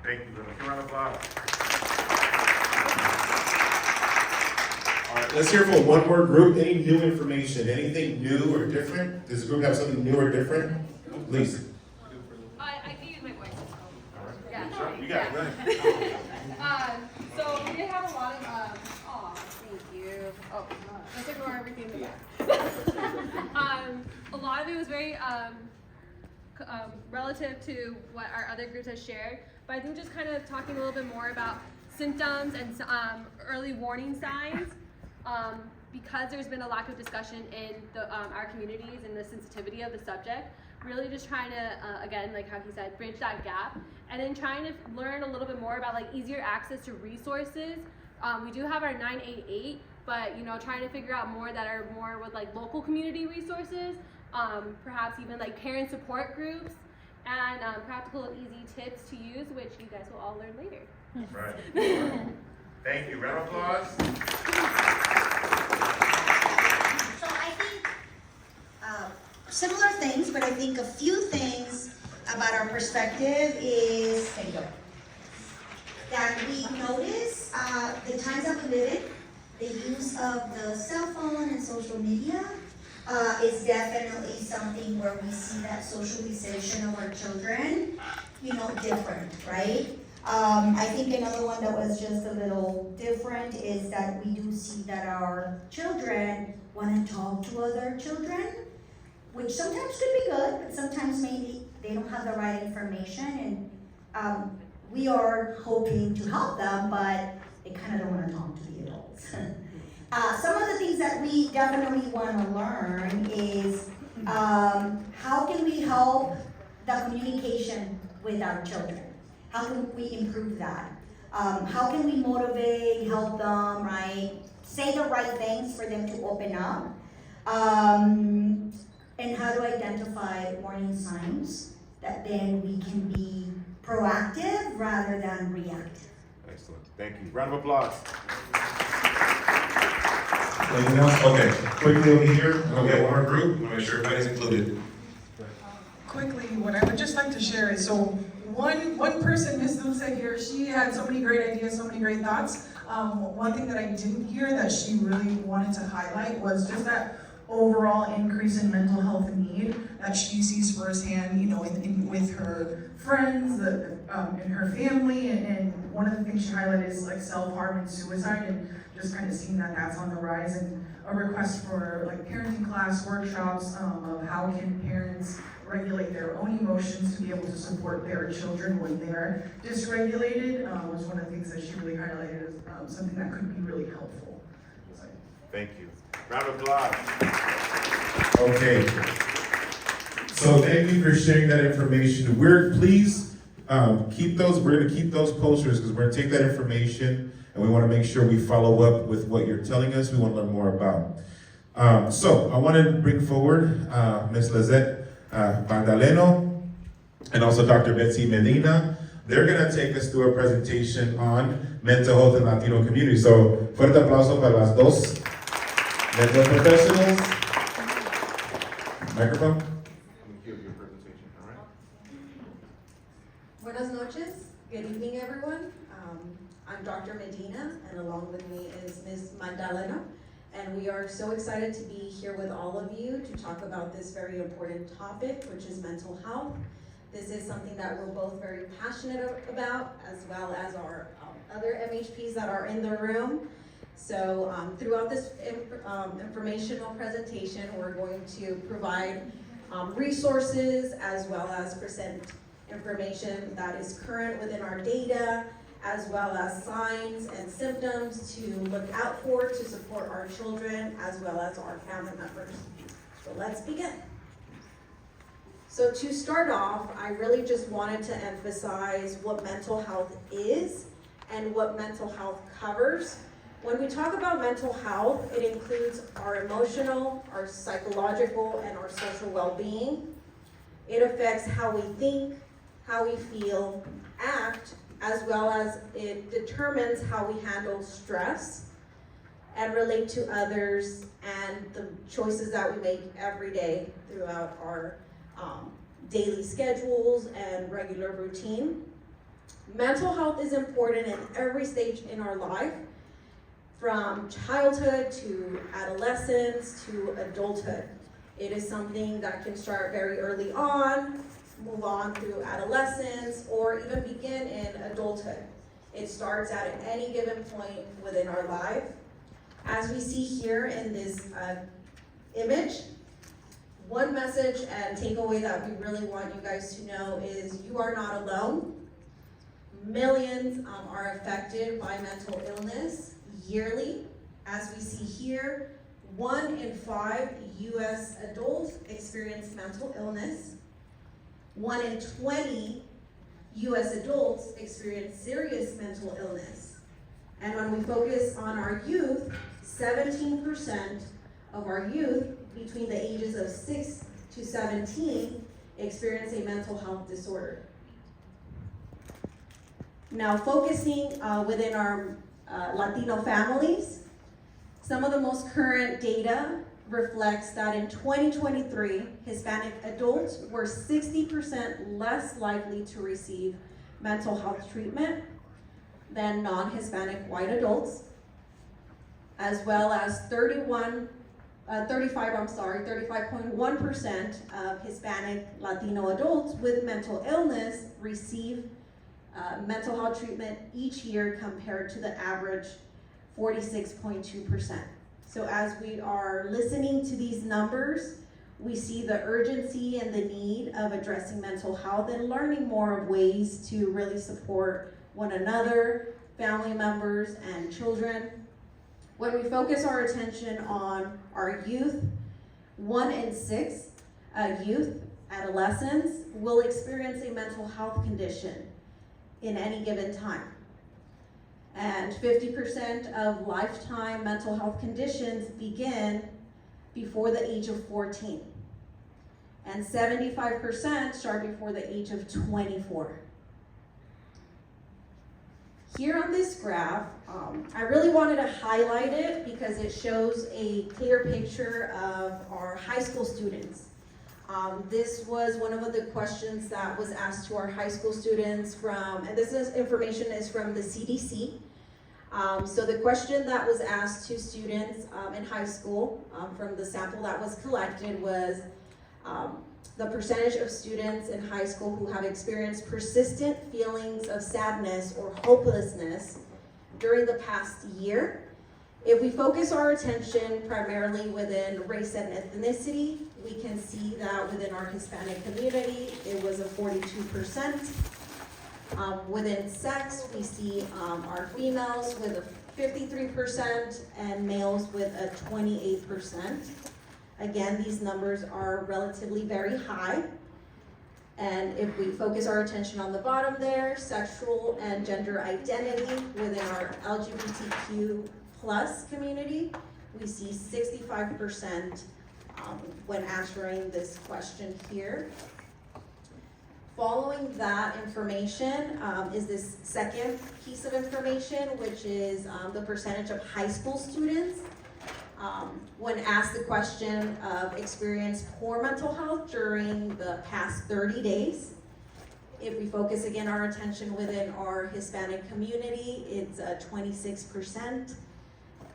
Thank you. Give a round of applause. All right, let's hear from one more group. Any new information? Anything new or different? Does the group have something new or different? Lisa. I can use my voice. All right. Yeah. Sure. You got it. Go ahead. So we did have a lot of, thank you. Oh, let's ignore everything in the back. A lot of it was very relative to what our other groups have shared, but I think just kind of talking a little bit more about symptoms and early warning signs, because there's been a lack of discussion in our communities and the sensitivity of the subject. Really just trying to, again, like how he said, bridge that gap, and then trying to learn a little bit more about like easier access to resources. We do have our 988, but trying to figure out more that are more with like local community resources, perhaps even like parent support groups, and practical and easy tips to use, which you guys will all learn later. Right. Thank you. Round of applause. So I think similar things, but I think a few things about our perspective is that we notice the times that we live in, the use of the cell phone and social media is definitely something where we see that socialization of our children, different, right? I think another one that was just a little different is that we do see that our children want to talk to other children, which sometimes could be good, but sometimes maybe they don't have the right information, and we are hoping to help them, but they kind of don't want to talk to the adults. Some of the things that we definitely want to learn is how can we help the communication with our children? How can we improve that? How can we motivate, help them, right? Say the right things for them to open up. And how to identify warning signs that then we can be proactive rather than reactive. Excellent. Thank you. Round of applause. Anything else? Okay. Quickly over here, we'll get one more group. We'll make sure everybody's included. quickly, what I would just like to share is, so one person, Ms. Dulce here, she had so many great ideas, so many great thoughts. One thing that I didn't hear that she really wanted to highlight was just that overall increase in mental health need that she sees firsthand, you know, with her friends, in her family, and one of the things she highlighted is like self-harm and suicide, and just kind of seeing that that's on the rise, and a request for like parenting class workshops of how can parents regulate their own emotions to be able to support their children when they're dysregulated was one of the things that she really highlighted as something that could be really helpful. So. Thank you. Round of applause. Okay. So thank you for sharing that information. We're please keep those. We're going to keep those posters because we're going to take that information and we want to make sure we follow up with what you're telling us. We want to learn more about. So I want to bring forward Ms. Lizette Magdaleno and also Dr. Betsy Medina. They're going to take us through a presentation on mental health in Latino community. So fuerte aplauso para las dos mental professionals. Microphone. Buenas noches. Good evening, everyone. I'm Dr. Medina, and along with me is Ms. Magdalena. And we are so excited to be here with all of you to talk about this very important topic, which is mental health. This is something that we're both very passionate about, as well as our other MHPs that are in the room. So throughout this informational presentation, we're going to provide resources as well as present information that is current within our data, as well as signs and symptoms to look out for to support our children as well as our family members. So let's begin. So to start off, I really just wanted to emphasize what mental health is and what mental health covers. When we talk about mental health, it includes our emotional, our psychological, and our social well-being. It affects how we think, how we feel, act, as well as it determines how we handle stress and relate to others and the choices that we make every day throughout our daily schedules and regular routine. Mental health is important in every stage in our life, from childhood to adolescence to adulthood. It is something that can start very early on, move on through adolescence, or even begin in adulthood. It starts at any given point within our life. As we see here in this image, one message and takeaway that we really want you guys to know is you are not alone. Millions are affected by mental illness yearly. As we see here, 1 in 5 U.S. adults experience mental illness. 1 in 20 U.S. adults experience serious mental illness. And when we focus on our youth, 17% of our youth between the ages of 6 to 17 experience a mental health disorder. Now, focusing within our Latino families, some of the most current data reflects that in 2023, Hispanic adults were 60% less likely to receive mental health treatment than non-Hispanic white adults, as well as 35.1% of Hispanic Latino adults with mental illness receive mental health treatment each year compared to the average 46.2%. So as we are listening to these numbers, we see the urgency and the need of addressing mental health and learning more of ways to really support one another, family members, and children. When we focus our attention on our youth, 1 in 6 youth, adolescents, will experience a mental health condition in any given time. And 50% of lifetime mental health conditions begin before the age of 14. And 75% start before the age of 24. Here on this graph, I really wanted to highlight it because it shows a clear picture of our high school students. This was one of the questions that was asked to our high school students and this information is from the CDC. So the question that was asked to students in high school from the sample that was collected was the percentage of students in high school who have experienced persistent feelings of sadness or hopelessness during the past year. If we focus our attention primarily within race and ethnicity, we can see that within our Hispanic community, it was a 42%. Within sex, we see our females with a 53% and males with a 28%. Again, these numbers are relatively very high. And if we focus our attention on the bottom there, sexual and gender identity within our LGBTQ plus community, we see 65% when answering this question here. Following that information is this second piece of information, which is the percentage of high school students when asked the question of experienced poor mental health during the past 30 days. If we focus again our attention within our Hispanic community, it's 26%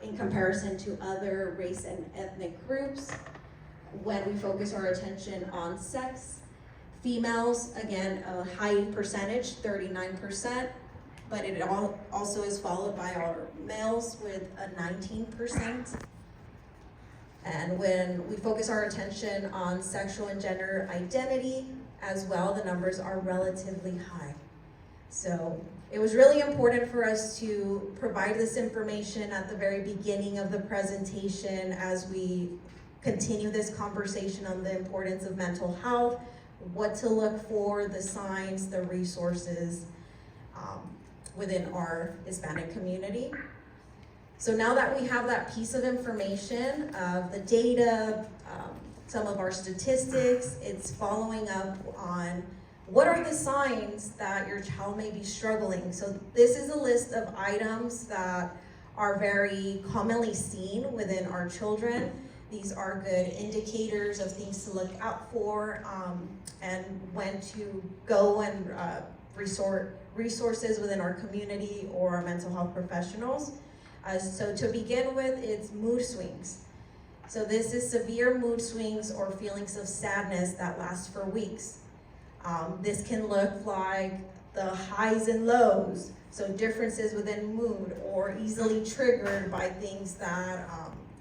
in comparison to other race and ethnic groups. When we focus our attention on sex, females, again, a high percentage, 39%, but it also is followed by our males with a 19%. And when we focus our attention on sexual and gender identity as well, the numbers are relatively high. So it was really important for us to provide this information at the very beginning of the presentation as we continue this conversation on the importance of mental health, what to look for, the signs, the resources within our Hispanic community. So now that we have that piece of information of the data, some of our statistics, it's following up on what are the signs that your child may be struggling. So this is a list of items that are very commonly seen within our children. These are good indicators of things to look out for and when to go and resort resources within our community or our mental health professionals. So to begin with, it's mood swings. So this is severe mood swings or feelings of sadness that last for weeks. This can look like the highs and lows, so differences within mood or easily triggered by things that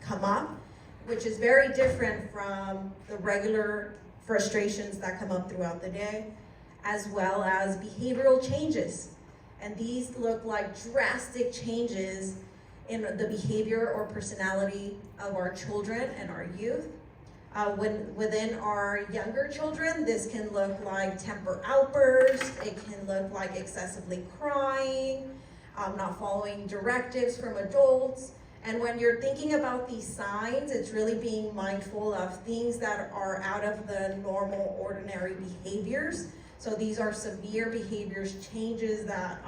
come up, which is very different from the regular frustrations that come up throughout the day, as well as behavioral changes. And these look like drastic changes in the behavior or personality of our children and our youth. Within our younger children, this can look like temper outbursts, it can look like excessively crying, not following directives from adults. And when you're thinking about these signs, it's really being mindful of things that are out of the normal, ordinary behaviors. So these are severe behaviors changes that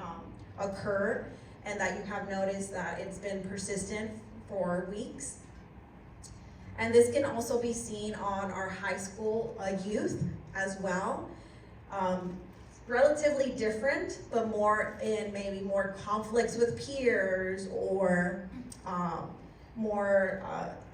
occur and that you have noticed that it's been persistent for weeks. And this can also be seen on our high school youth as well. Relatively different, but more in maybe more conflicts with peers or more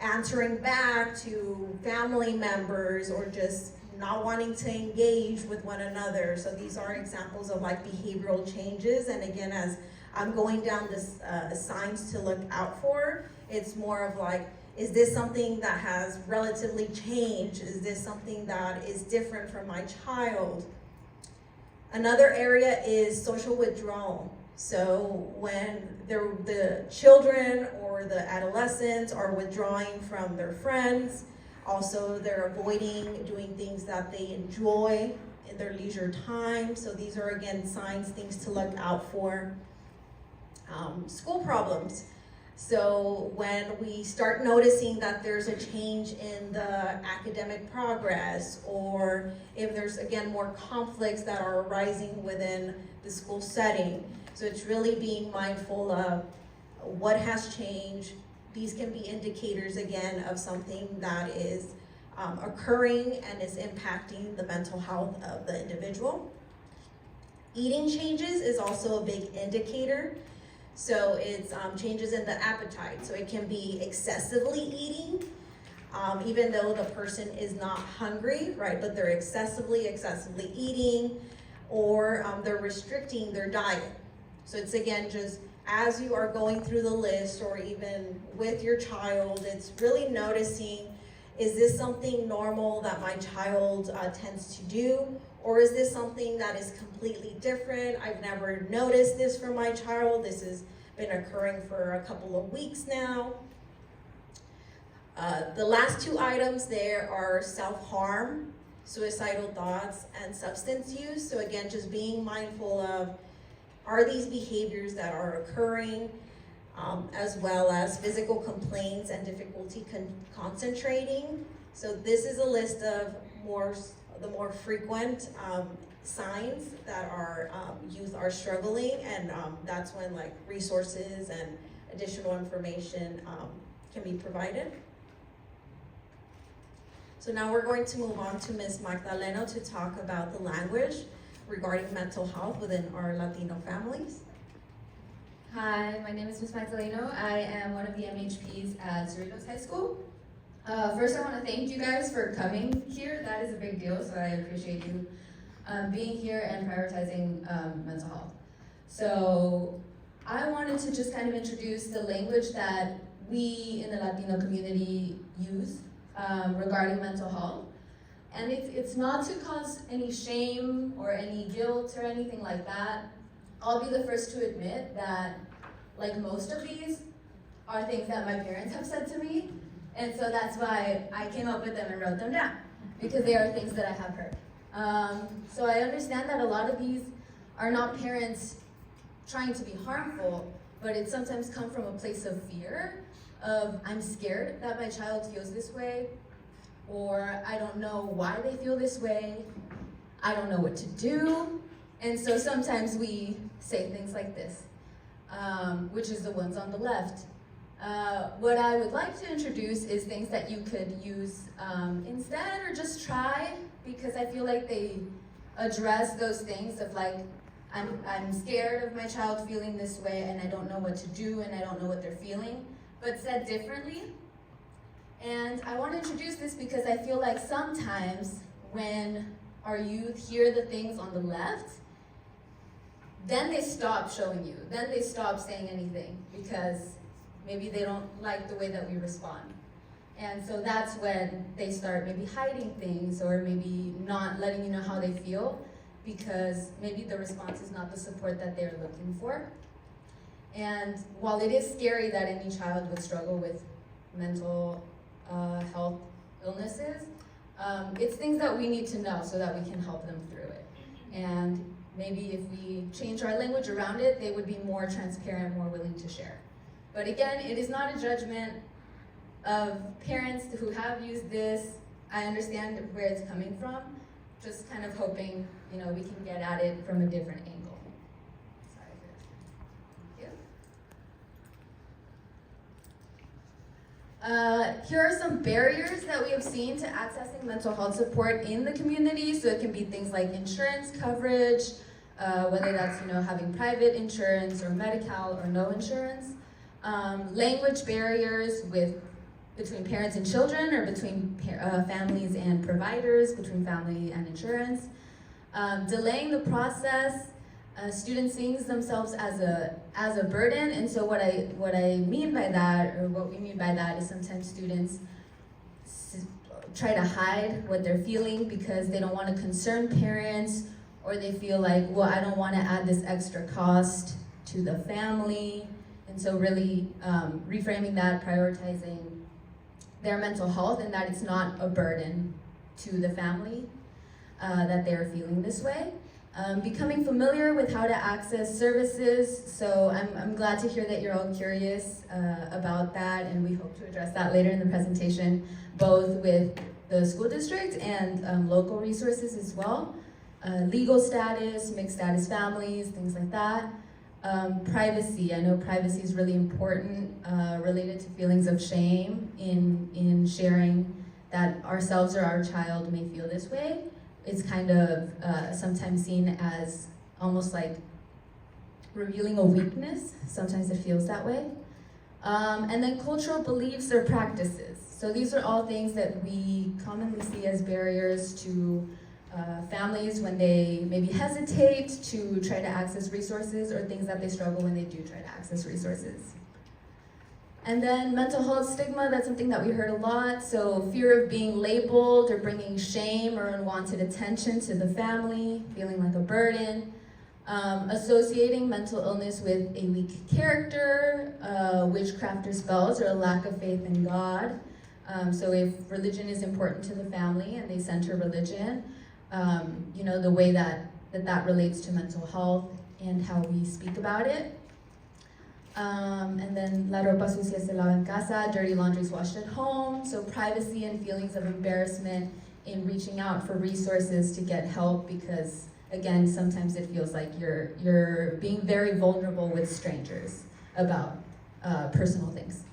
answering back to family members or just not wanting to engage with one another. So these are examples of like behavioral changes. And again, as I'm going down this signs to look out for, it's more of like, is this something that has relatively changed? Is this something that is different from my child? Another area is social withdrawal. So when the children or the adolescents are withdrawing from their friends, also they're avoiding doing things that they enjoy in their leisure time. So these are again signs, things to look out for. School problems. So when we start noticing that there's a change in the academic progress, or if there's again more conflicts that are arising within the school setting. So it's really being mindful of what has changed. These can be indicators again of something that is occurring and is impacting the mental health of the individual. Eating changes is also a big indicator. So it's changes in the appetite. So it can be excessively eating, even though the person is not hungry, right? But they're excessively eating, or they're restricting their diet. So it's again, just as you are going through the list, or even with your child, it's really noticing, is this something normal that my child tends to do? Or is this something that is completely different? I've never noticed this for my child. This has been occurring for a couple of weeks now. The last two items there are self-harm, suicidal thoughts, and substance use. So again, just being mindful of, are these behaviors that are occurring, as well as physical complaints and difficulty concentrating. So this is a list of the more frequent signs that our youth are struggling, and that's when like resources and additional information can be provided. So now we're going to move on to Ms. Magdaleno to talk about the language regarding mental health within our Latino families. Hi, my name is Ms. Magdaleno. I am one of the MHPs at Cerritos High School. First, I want to thank you guys for coming here. That is a big deal, so I appreciate you being here and prioritizing mental health. So I wanted to just kind of introduce the language that we in the Latino community use regarding mental health. And it's not to cause any shame or any guilt or anything like that. I'll be the first to admit that, like most of these, are things that my parents have said to me. And so that's why I came up with them and wrote them down, because they are things that I have heard. So I understand that a lot of these are not parents trying to be harmful, but it sometimes comes from a place of fear, of I'm scared that my child feels this way, or I don't know why they feel this way, I don't know what to do. And so sometimes we say things like this, which is the ones on the left. What I would like to introduce is things that you could use instead, or just try, because I feel like they address those things of like, I'm scared of my child feeling this way and I don't know what to do and I don't know what they're feeling, but said differently. And I want to introduce this because I feel like sometimes when our youth hear the things on the left, then they stop showing you, then they stop saying anything, because maybe they don't like the way that we respond. And so that's when they start maybe hiding things, or maybe not letting you know how they feel, because maybe the response is not the support that they're looking for. And while it is scary that any child would struggle with mental health illnesses, it's things that we need to know so that we can help them through it. And maybe if we change our language around it, they would be more transparent, more willing to share. But again, it is not a judgment of parents who have used this. I understand where it's coming from, just kind of hoping, we can get at it from a different angle. Sorry for that. Thank you. Here are some barriers that we have seen to accessing mental health support in the community. So it can be things like insurance coverage, whether that's having private insurance or Medi-Cal or no insurance. Language barriers between parents and children, or between families and providers, between family and insurance. Delaying the process, students seeing themselves as a burden, and so what I mean by that, or what we mean by that, is sometimes students try to hide what they're feeling because they don't want to concern parents, or they feel like, well, I don't want to add this extra cost to the family. And so really reframing that, prioritizing their mental health, and that it's not a burden to the family that they're feeling this way. Becoming familiar with how to access services. So I'm glad to hear that you're all curious about that, and we hope to address that later in the presentation, both with the school district and local resources as well. Legal status, mixed status families, things like that. Privacy, I know privacy is really important, related to feelings of shame in sharing that ourselves or our child may feel this way, it's kind of sometimes seen as almost like revealing a weakness. Sometimes it feels that way. And then cultural beliefs or practices. So these are all things that we commonly see as barriers to families when they maybe hesitate to try to access resources, or things that they struggle when they do try to access resources. And then mental health stigma, that's something that we heard a lot. So fear of being labeled or bringing shame or unwanted attention to the family, feeling like a burden. Associating mental illness with a weak character, witchcraft or spells, or a lack of faith in God. So if religion is important to the family and they center religion, you know, the way that relates to mental health and how we speak about it. And then la ropa sucia se lava en casa, dirty laundry is washed at home. So privacy and feelings of embarrassment in reaching out for resources to get help, because again, sometimes it feels like you're being very vulnerable with strangers about personal things.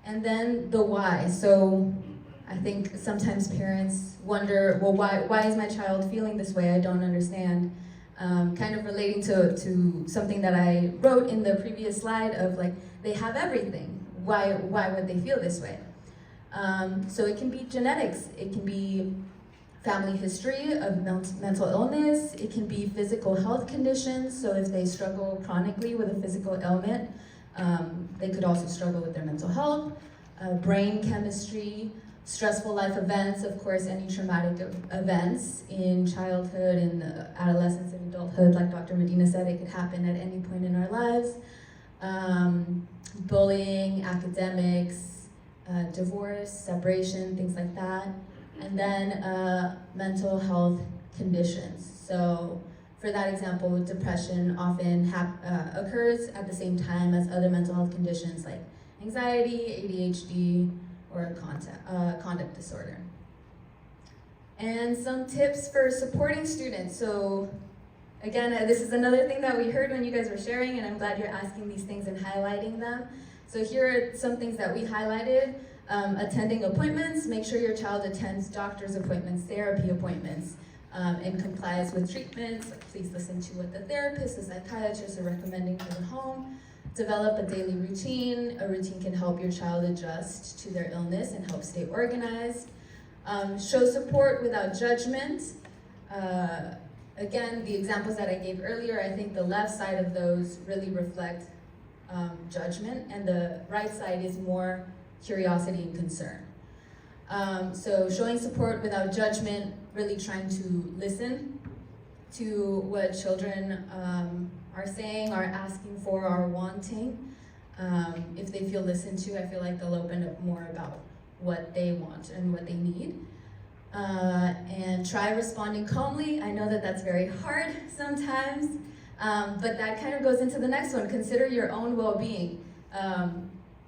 And then the why. So I think sometimes parents wonder, well, why is my child feeling this way? I don't understand. Kind of relating to something that I wrote in the previous slide of like, they have everything. Why would they feel this way? So it can be genetics. It can be family history of mental illness. It can be physical health conditions. So if they struggle chronically with a physical ailment, they could also struggle with their mental health. Brain chemistry, stressful life events, of course, any traumatic events in childhood, in adolescence, and adulthood. Like Dr. Medina said, it could happen at any point in our lives. Bullying, academics, divorce, separation, things like that. And then mental health conditions. So for that example, depression often occurs at the same time as other mental health conditions like anxiety, ADHD, or conduct disorder. And some tips for supporting students. So again, this is another thing that we heard when you guys were sharing, and I'm glad you're asking these things and highlighting them. So here are some things that we highlighted. Attending appointments, make sure your child attends doctor's appointments, therapy appointments, and complies with treatments. Please listen to what the therapist, the psychiatrist are recommending for the home. Develop a daily routine. A routine can help your child adjust to their illness and help stay organized. Show support without judgment. Again, the examples that I gave earlier, I think the left side of those really reflect judgment, and the right side is more curiosity and concern. So showing support without judgment, really trying to listen to what children are saying, are asking for, are wanting. If they feel listened to, I feel like they'll open up more about what they want and what they need. And try responding calmly. I know that that's very hard sometimes, but that kind of goes into the next one. Consider your own well-being.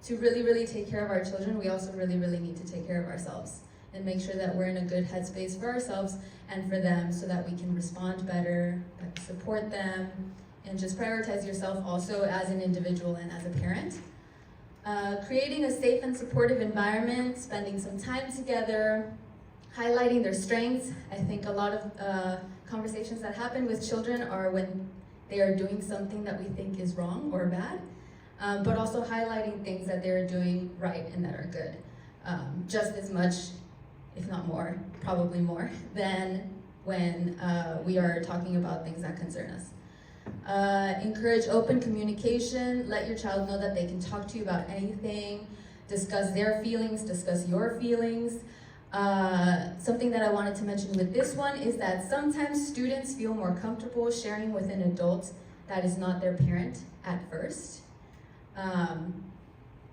To really, really take care of our children, we also really, really need to take care of ourselves and make sure that we're in a good headspace for ourselves and for them, so that we can respond better, support them, and just prioritize yourself also as an individual and as a parent. Creating a safe and supportive environment, spending some time together, highlighting their strengths. I think a lot of conversations that happen with children are when they are doing something that we think is wrong or bad. But also highlighting things that they're doing right and that are good. Just as much, if not more, probably more, than when we are talking about things that concern us. Encourage open communication. Let your child know that they can talk to you about anything. Discuss their feelings, discuss your feelings. Something that I wanted to mention with this one is that sometimes students feel more comfortable sharing with an adult that is not their parent at first.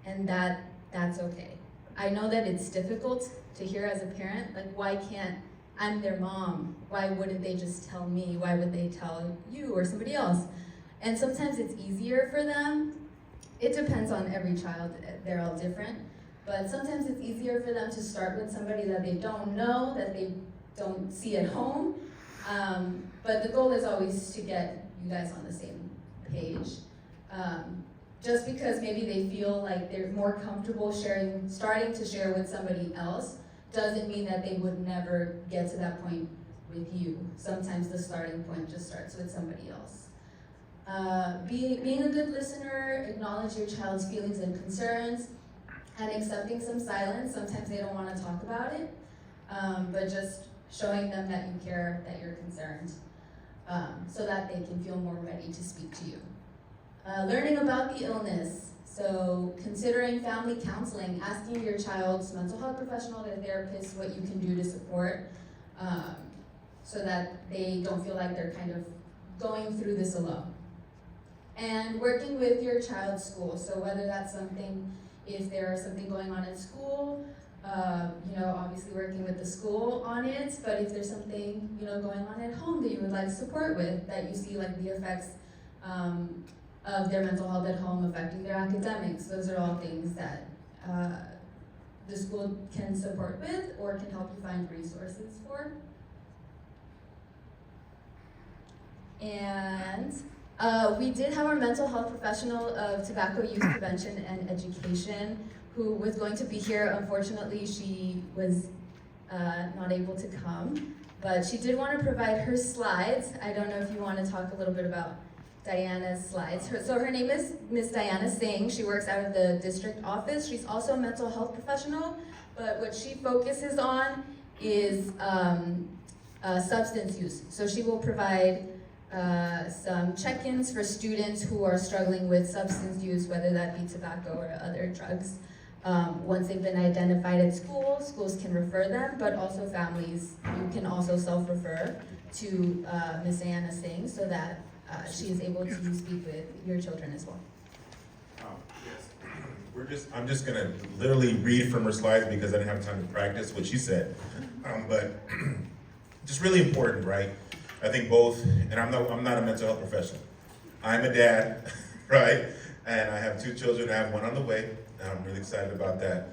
And that's okay. I know that it's difficult to hear as a parent, like, why can't, I'm their mom, why wouldn't they just tell me? Why would they tell you or somebody else? And sometimes it's easier for them. It depends on every child, they're all different. But sometimes it's easier for them to start with somebody that they don't know, that they don't see at home. But the goal is always to get you guys on the same page. Just because maybe they feel like they're more comfortable starting to share with somebody else, doesn't mean that they would never get to that point with you. Sometimes the starting point just starts with somebody else. Being a good listener, acknowledge your child's feelings and concerns, and accepting some silence. Sometimes they don't want to talk about it, but just showing them that you care, that you're concerned, so that they can feel more ready to speak to you. Learning about the illness. So considering family counseling, asking your child's mental health professional, their therapist, what you can do to support, so that they don't feel like they're kind of going through this alone. And working with your child's school. So whether that's something, if there's something going on in school, obviously working with the school on it, but if there's something, going on at home that you would like support with, that you see like the effects of their mental health at home affecting their academics, those are all things that the school can support with or can help you find resources for. And we did have our mental health professional of tobacco use prevention and education who was going to be here. Unfortunately, she was not able to come, but she did want to provide her slides. I don't know if you want to talk a little bit about Diana's slides. So her name is Miss Diana Singh. She works out of the district office. She's also a mental health professional, but what she focuses on is substance use. So she will provide some check-ins for students who are struggling with substance use, whether that be tobacco or other drugs. Once they've been identified at school, schools can refer them, but also families, you can also self-refer to Ms. Diana Singh so that she is able to speak with your children as well. Yes. I'm just gonna literally read from her slides because I didn't have time to practice what she said. But just really important, right? I think both, and I'm not a mental health professional. I'm a dad, right? And I have 2 children. I have 1 on the way. And I'm really excited about that.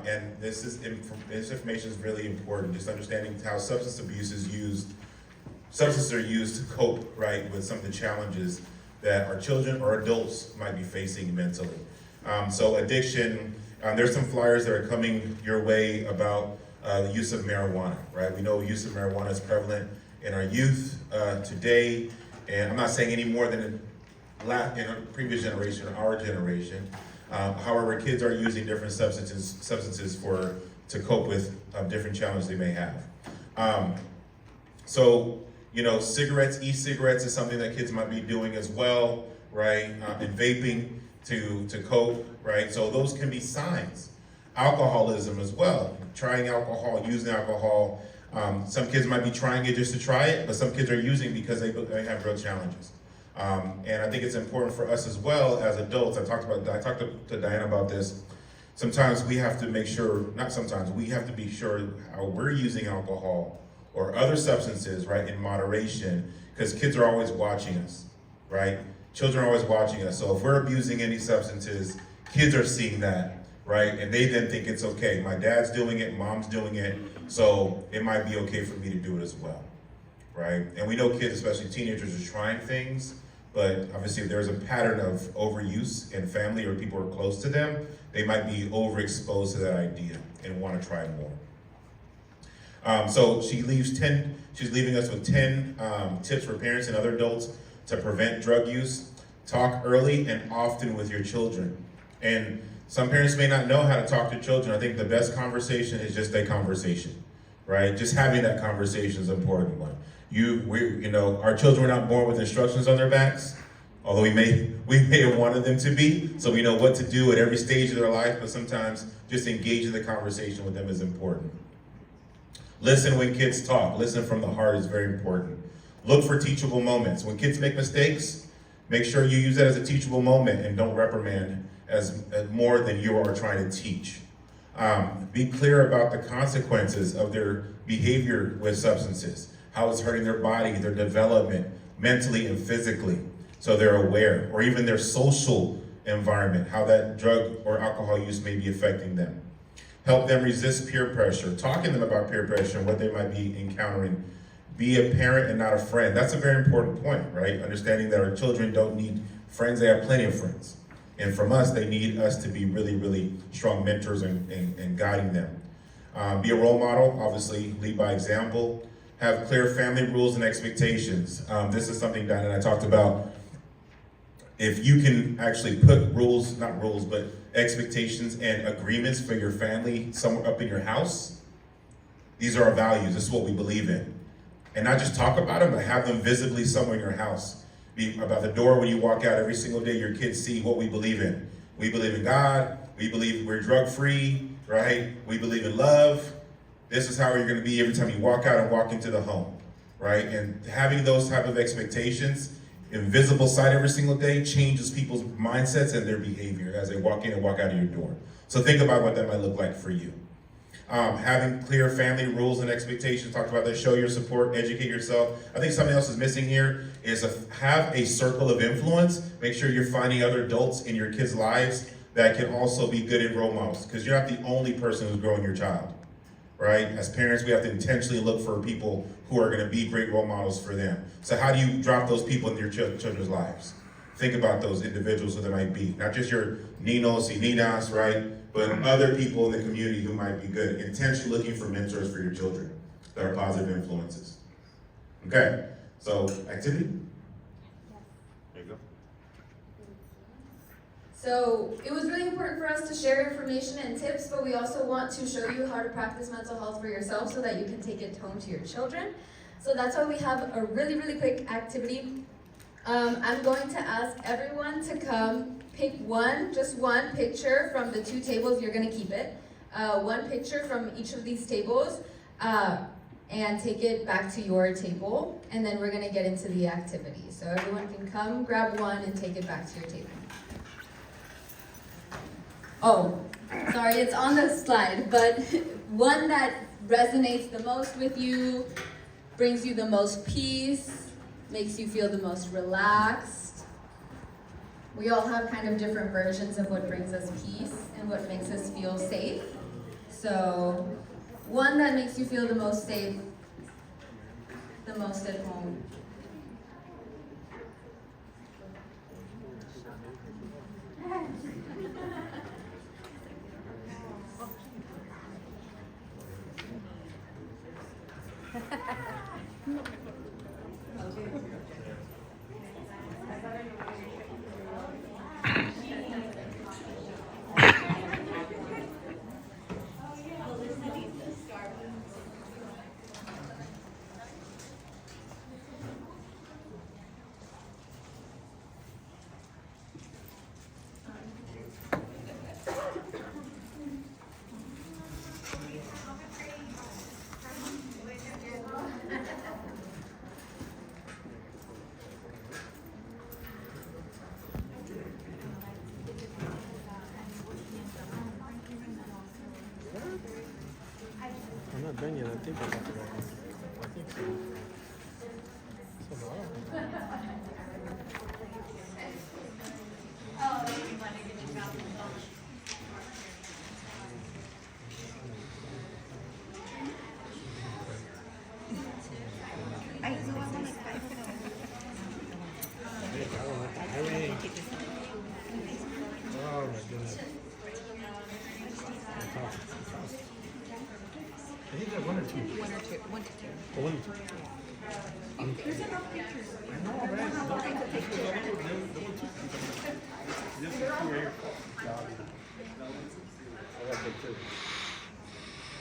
And this information is really important. Just understanding how substances are used to cope, right, with some of the challenges that our children or adults might be facing mentally. So addiction, there's some flyers that are coming your way about the use of marijuana, right? We know use of marijuana is prevalent in our youth today, and I'm not saying any more than in a previous generation or our generation. However, kids are using different substances to cope with different challenges they may have. So, cigarettes, e-cigarettes is something that kids might be doing as well, right? And vaping to cope, right? So those can be signs. Alcoholism as well, trying alcohol, using alcohol. Some kids might be trying it just to try it, but some kids are using because they have real challenges. And I think it's important for us as well as adults. I talked to Diana about this. Sometimes we have to make sure, we have to be sure how we're using alcohol or other substances, right, in moderation, because kids are always watching us, right? Children are always watching us. So if we're abusing any substances, kids are seeing that, right? And they then think it's okay. My dad's doing it, mom's doing it, so it might be okay for me to do it as well, right? And we know kids, especially teenagers, are trying things, but obviously if there's a pattern of overuse in family or people are close to them, they might be overexposed to that idea and want to try more. So she's leaving us with 10 tips for parents and other adults to prevent drug use. Talk early and often with your children. And some parents may not know how to talk to children. I think the best conversation is just a conversation, right? Just having that conversation is an important one. Our children were not born with instructions on their backs, although we may have wanted them to be, so we know what to do at every stage of their life, but sometimes just engaging the conversation with them is important. Listen when kids talk. Listen from the heart is very important. Look for teachable moments. When kids make mistakes, make sure you use that as a teachable moment and don't reprimand as more than you are trying to teach. Be clear about the consequences of their behavior with substances, how it's hurting their body, their development, mentally and physically, so they're aware, or even their social environment, how that drug or alcohol use may be affecting them. Help them resist peer pressure. Talk to them about peer pressure and what they might be encountering. Be a parent and not a friend. That's a very important point, right? Understanding that our children don't need friends, they have plenty of friends. And from us, they need us to be really, really strong mentors and guiding them. Be a role model, obviously, lead by example. Have clear family rules and expectations. This is something Diana and I talked about. If you can actually put rules, not rules, but expectations and agreements for your family somewhere up in your house, these are our values. This is what we believe in. And not just talk about them, but have them visibly somewhere in your house. Be about the door when you walk out every single day, your kids see what we believe in. We believe in God. We believe we're drug-free, right? We believe in love. This is how you're going to be every time you walk out and walk into the home, right? And having those type of expectations, invisible sight every single day, changes people's mindsets and their behavior as they walk in and walk out of your door. So think about what that might look like for you. Having clear family rules and expectations, talked about that, show your support, educate yourself. I think something else is missing here is have a circle of influence. Make sure you're finding other adults in your kids' lives that can also be good role models, because you're not the only person who's growing your child, right? As parents, we have to intentionally look for people who are going to be great role models for them. So how do you drop those people into your children's lives? Think about those individuals who they might be. Not just your ninos y ninas, right? But other people in the community who might be good. Intentionally looking for mentors for your children that are positive influences. Okay, so activity? There you go. So it was really important for us to share information and tips, but we also want to show you how to practice mental health for yourself so that you can take it home to your children. So that's why we have a really, really quick activity. I'm going to ask everyone to come pick just one picture from the 2 tables. You're going to keep it. One picture from each of these tables and take it back to your table. And then we're going to get into the activity. So everyone can come, grab one, and take it back to your table. Oh, sorry, it's on the slide, but one that resonates the most with you, brings you the most peace, makes you feel the most relaxed. We all have kind of different versions of what brings us peace and what makes us feel safe. So, one that makes you feel the most safe, the most at home. I'm not done yet. I think I got the right one. I think so. Oh my goodness. I think that 1 or 2. 1 or 2. 1 to 2. Oh, 1 or 2. There's enough pictures. I know, right? This is 2 right here.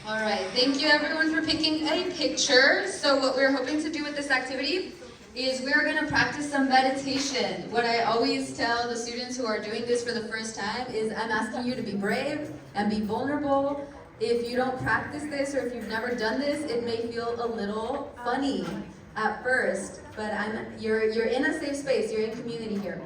All right, thank you everyone for picking a picture. So what we're hoping to do with this activity is we're going to practice some meditation. What I always tell the students who are doing this for the first time is I'm asking you to be brave and be vulnerable. If you don't practice this or if you've never done this, it may feel a little funny at first, but you're in a safe space, you're in community here.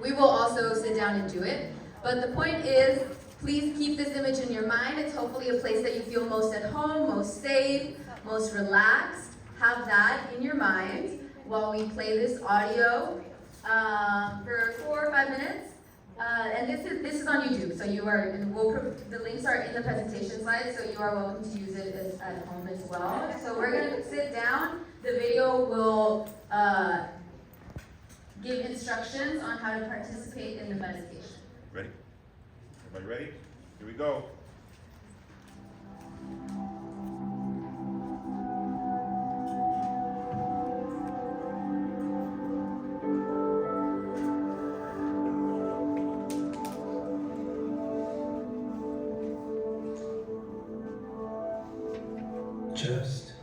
We will also sit down and do it, but the point is, please keep this image in your mind. It's hopefully a place that you feel most at home, most safe, most relaxed. Have that in your mind while we play this audio for 4 or 5 minutes. And this is on YouTube, so the links are in the presentation slides, so you are welcome to use it at home as well. So we're going to sit down. The video will give instructions on how to participate in the meditation. Ready? Everybody ready? Here we go. Just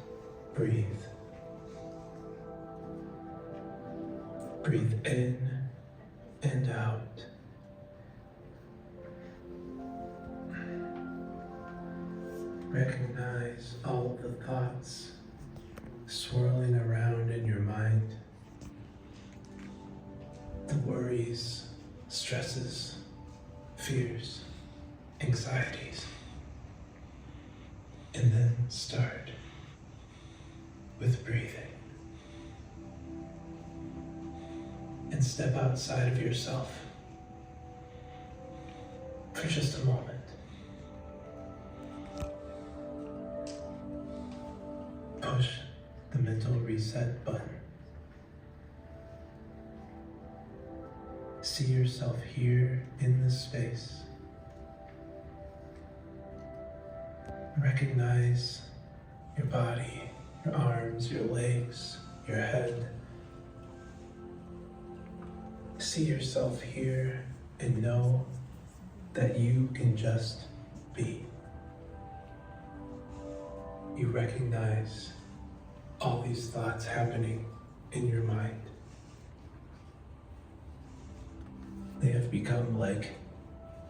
breathe. Breathe in and out. Recognize all of the thoughts swirling around in your mind. The worries, stresses, fears, anxieties. And then start with breathing. And step outside of yourself for just a moment. Push the mental reset button. See yourself here in this space. Recognize your body, your arms, your legs, your head. See yourself here and know that you can just be. You recognize all these thoughts happening in your mind. They have become like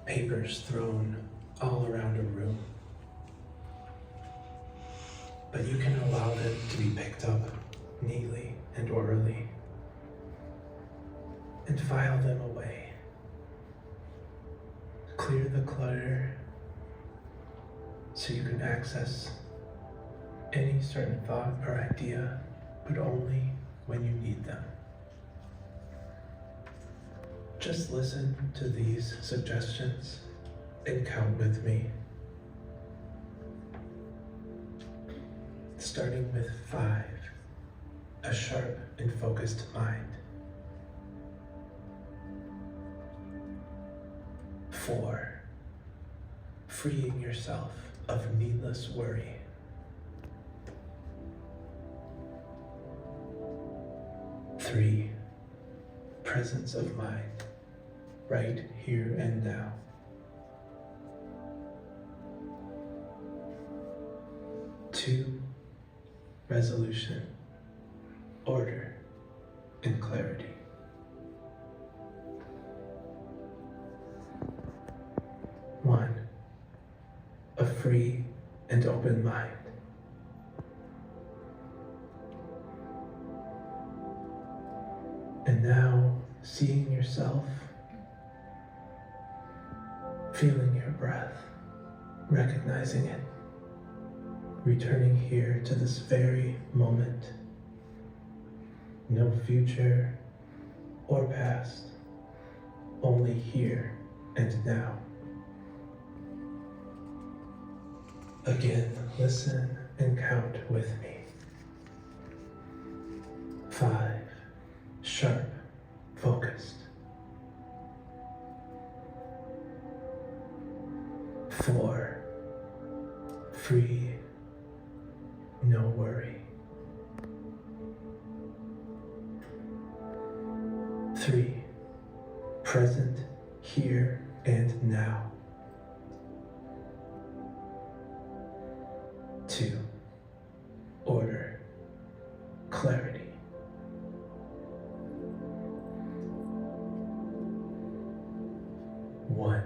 papers thrown all around a room. But you can allow them to be picked up neatly and orderly and file them away. Clear the clutter so you can access any certain thought or idea, but only when you need them. Just listen to these suggestions and count with me. Starting with 5, a sharp and focused mind. 4, freeing yourself of needless worry. 3, presence of mind, right here and now. 2, resolution, order, and clarity. 1, a free and open mind. And now, seeing yourself, feeling your breath, recognizing it, returning here to this very moment. No future or past, only here and now. Again, listen and count with me. 5, sharp, focused. 4, free, no worry. 3, present, here and now. 2, order, clarity. 1,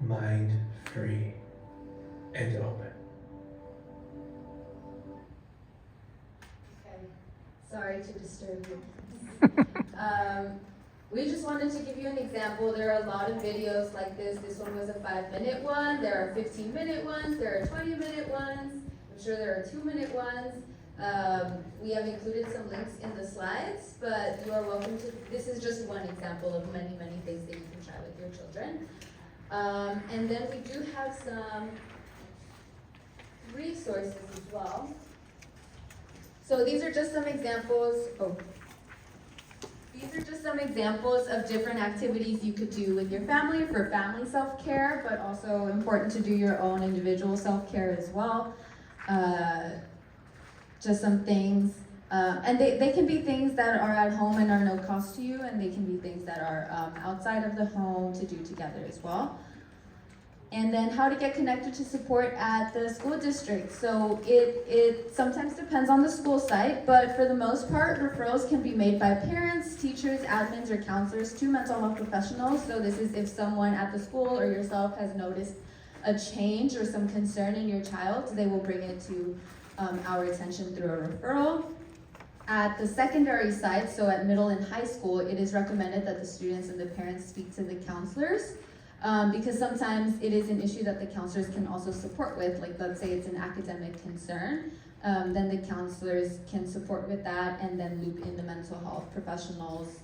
mind free and open. Okay, sorry to disturb you. We just wanted to give you an example. There are a lot of videos like this. This one was a 5-minute one. There are 15-minute ones. There are 20-minute ones. I'm sure there are 2-minute ones. We have included some links in the slides, but you are welcome to, this is just one example of many, many things that you can try with your children. And then we do have some resources as well. So these are just some examples. These are just some examples of different activities you could do with your family for family self-care, but also important to do your own individual self-care as well. Just some things, and they can be things that are at home and are no cost to you, and they can be things that are outside of the home to do together as well. And then how to get connected to support at the school district. So it sometimes depends on the school site, but for the most part, referrals can be made by parents, teachers, admins, or counselors to mental health professionals. So this is if someone at the school or yourself has noticed a change or some concern in your child, they will bring it to our attention through a referral. At the secondary site, so at middle and high school, it is recommended that the students and the parents speak to the counselors. Because sometimes it is an issue that the counselors can also support with, like let's say it's an academic concern, then the counselors can support with that and then loop in the mental health professionals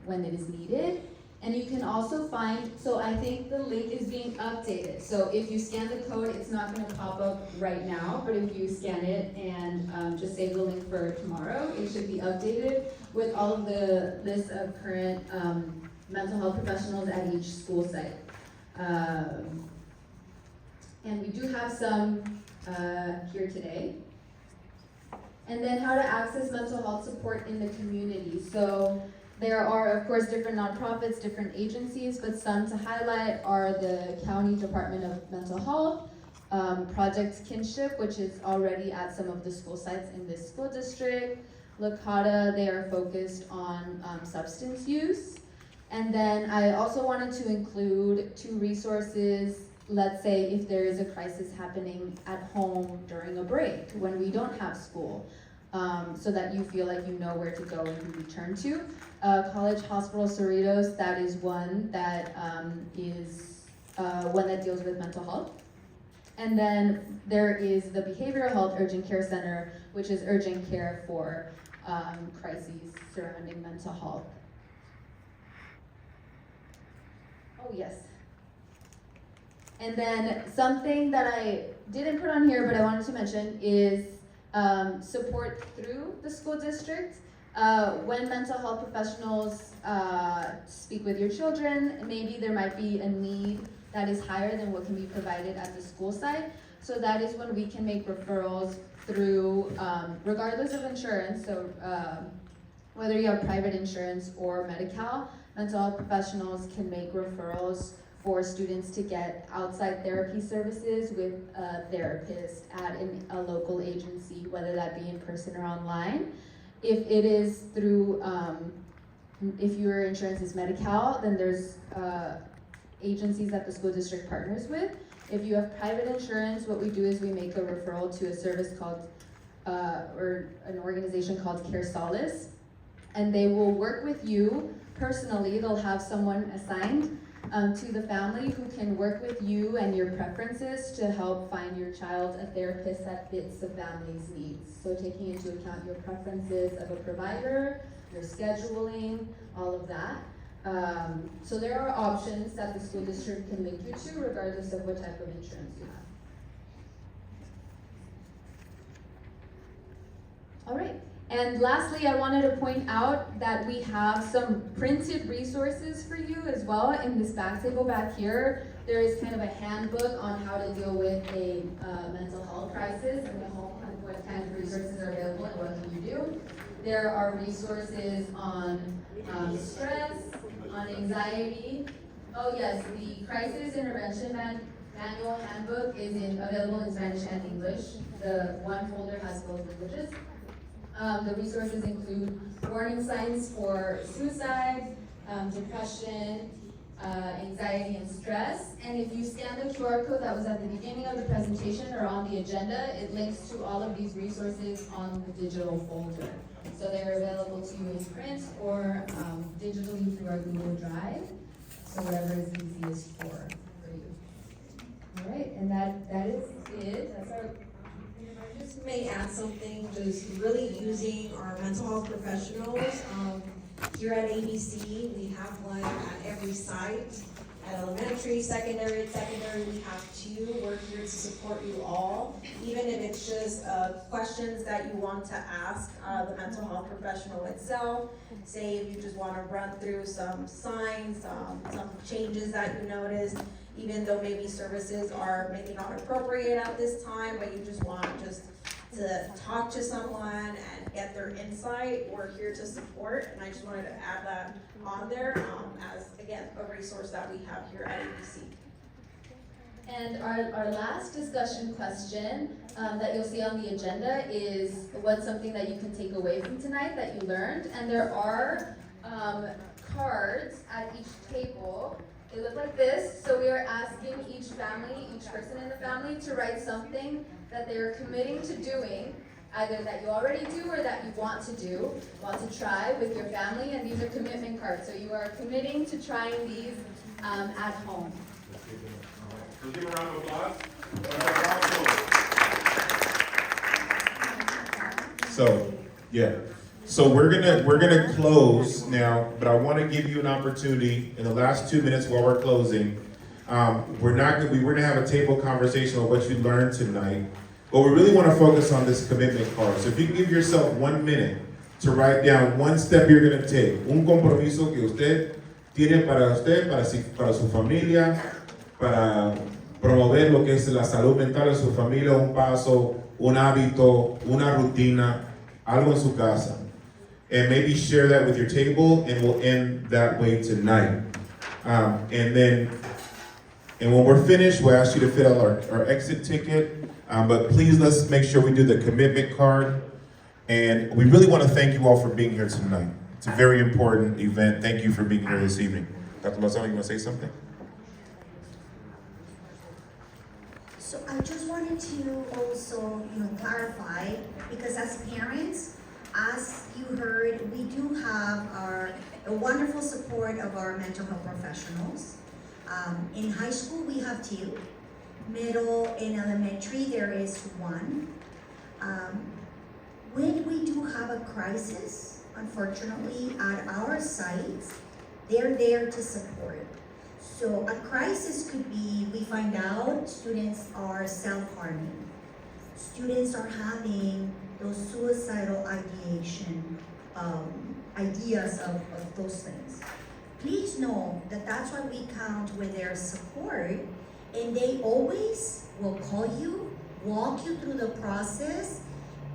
when it is needed. And you can also find, so I think the link is being updated. So if you scan the code, it's not gonna pop up right now, but if you scan it and just save the link for tomorrow, it should be updated with all of the list of current mental health professionals at each school site. And we do have some here today. And then how to access mental health support in the community. So there are, of course, different nonprofits, different agencies, but some to highlight are the County Department of Mental Health, Project Kinship, which is already at some of the school sites in this school district. LACADA, they are focused on substance use. And then I also wanted to include 2 resources, let's say if there is a crisis happening at home during a break when we don't have school, so that you feel like you know where to go and who to turn to. College Hospital Cerritos, that is one that one that deals with mental health. And then there is the Behavioral Health Urgent Care Center, which is urgent care for crises surrounding mental health. Oh, yes. And then something that I didn't put on here, but I wanted to mention is support through the school district. When mental health professionals speak with your children, maybe there might be a need that is higher than what can be provided at the school site. So that is when we can make referrals through, regardless of insurance, so whether you have private insurance or Medi-Cal, mental health professionals can make referrals for students to get outside therapy services with a therapist at a local agency, whether that be in person or online. If it is through, if your insurance is Medi-Cal, then there's agencies that the school district partners with. If you have private insurance, what we do is we make a referral to a service called, or an organization called Care Solace, and they will work with you personally. They'll have someone assigned to the family who can work with you and your preferences to help find your child a therapist that fits the family's needs. So taking into account your preferences of a provider, your scheduling, all of that. So there are options that the school district can link you to regardless of what type of insurance you have. All right. And lastly, I wanted to point out that we have some printed resources for you as well in this back table back here. There is kind of a handbook on how to deal with a mental health crisis and what kind of resources are available and what can you do. There are resources on stress, on anxiety. Oh yes, the Crisis Intervention Manual Handbook is available in Spanish and English. The one folder has both languages. The resources include warning signs for suicide, depression, anxiety, and stress. And if you scan the QR code that was at the beginning of the presentation or on the agenda, it links to all of these resources on the digital folder. So they're available to you in print or digitally through our Google Drive. So whatever is easiest for you. All right, and that is it. That's our. Just may add something, just really using our mental health professionals. Here at ABC, we have one at every site. At elementary, secondary, we have 2. We're here to support you all. Even if it's just questions that you want to ask the mental health professional itself. Say if you just want to run through some signs, some changes that you noticed, even though maybe services are maybe not appropriate at this time, but you just want to talk to someone and get their insight, we're here to support. And I just wanted to add that on there as, again, a resource that we have here at ABC. And our last discussion question that you'll see on the agenda is what's something that you can take away from tonight that you learned. And there are cards at each table. They look like this. So we are asking each family, each person in the family to write something that they're committing to doing, either that you already do or that you want to try with your family. And these are commitment cards. So you are committing to trying these at home. Let's give a round of applause. So, yeah. So we're gonna close now, but I want to give you an opportunity in the last 2 minutes while we're closing. We're gonna have a table conversation on what you learned tonight, but we really want to focus on this commitment card. So if you can give yourself 1 minute to write down one step you're gonna take, un compromiso que usted tiene para usted, para su familia, para promover lo que es la salud mental de su familia, un paso, un hábito, una rutina, algo en su casa. And maybe share that with your table, and we'll end that way tonight. And when we're finished, we'll ask you to fill out our exit ticket. But please, let's make sure we do the commitment card. And we really want to thank you all for being here tonight. It's a very important event. Thank you for being here this evening. Dr. Lozano, you want to say something? So I just wanted to also, clarify, because as parents, as you heard, we do have a wonderful support of our mental health professionals. In high school, we have 2. Middle and elementary, there is 1. When we do have a crisis, unfortunately, at our sites, they're there to support. So a crisis could be, we find out students are self-harming. Students are having those suicidal ideation, ideas of those things. Please know that that's why we count with their support, and they always will call you, walk you through the process,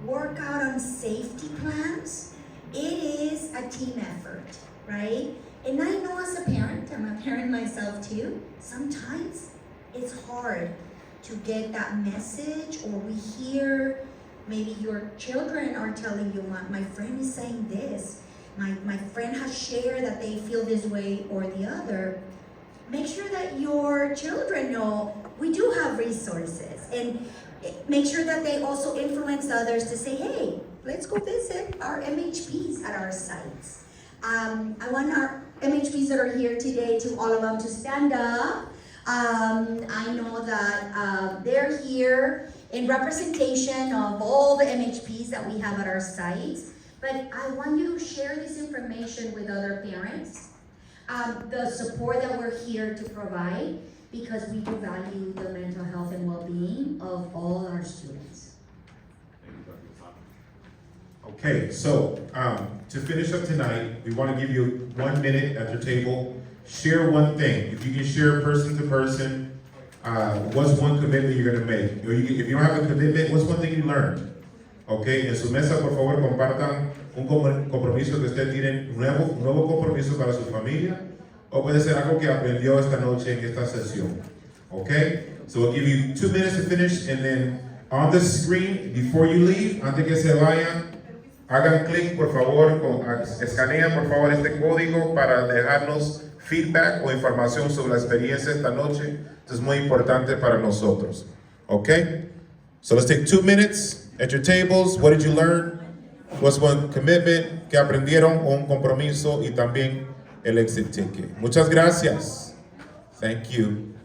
work out on safety plans. It is a team effort, right? And I know as a parent, I'm a parent myself too, sometimes it's hard to get that message, or we hear maybe your children are telling you, my friend is saying this, my friend has shared that they feel this way or the other. Make sure that your children know we do have resources, and make sure that they also influence others to say, hey, let's go visit our MHPs at our sites. I want our MHPs that are here today, to all of them, to stand up. I know that they're here in representation of all the MHPs that we have at our sites, but I want you to share this information with other parents, the support that we're here to provide, because we do value the mental health and well-being of all our students. Okay, so to finish up tonight, we want to give you 1 minute at your table. Share one thing. If you can share person to person, what's one commitment you're going to make? Or if you don't have a commitment, what's one thing you learned? Okay, en su mesa, por favor, compartan un compromiso que usted tiene, un nuevo compromiso para su familia, o puede ser algo que aprendió esta noche en esta sesión. Okay, so we'll give you 2 minutes to finish, and then on the screen, before you leave, antes que se vayan, hagan clic, por favor, escanean por favor este código para dejarnos feedback o información sobre la experiencia esta noche. Esto es muy importante para nosotros. Okay? So let's take 2 minutes at your tables. What did you learn? What's one commitment que aprendieron, o un compromiso, y también el exit ticket. Muchas gracias. Thank you.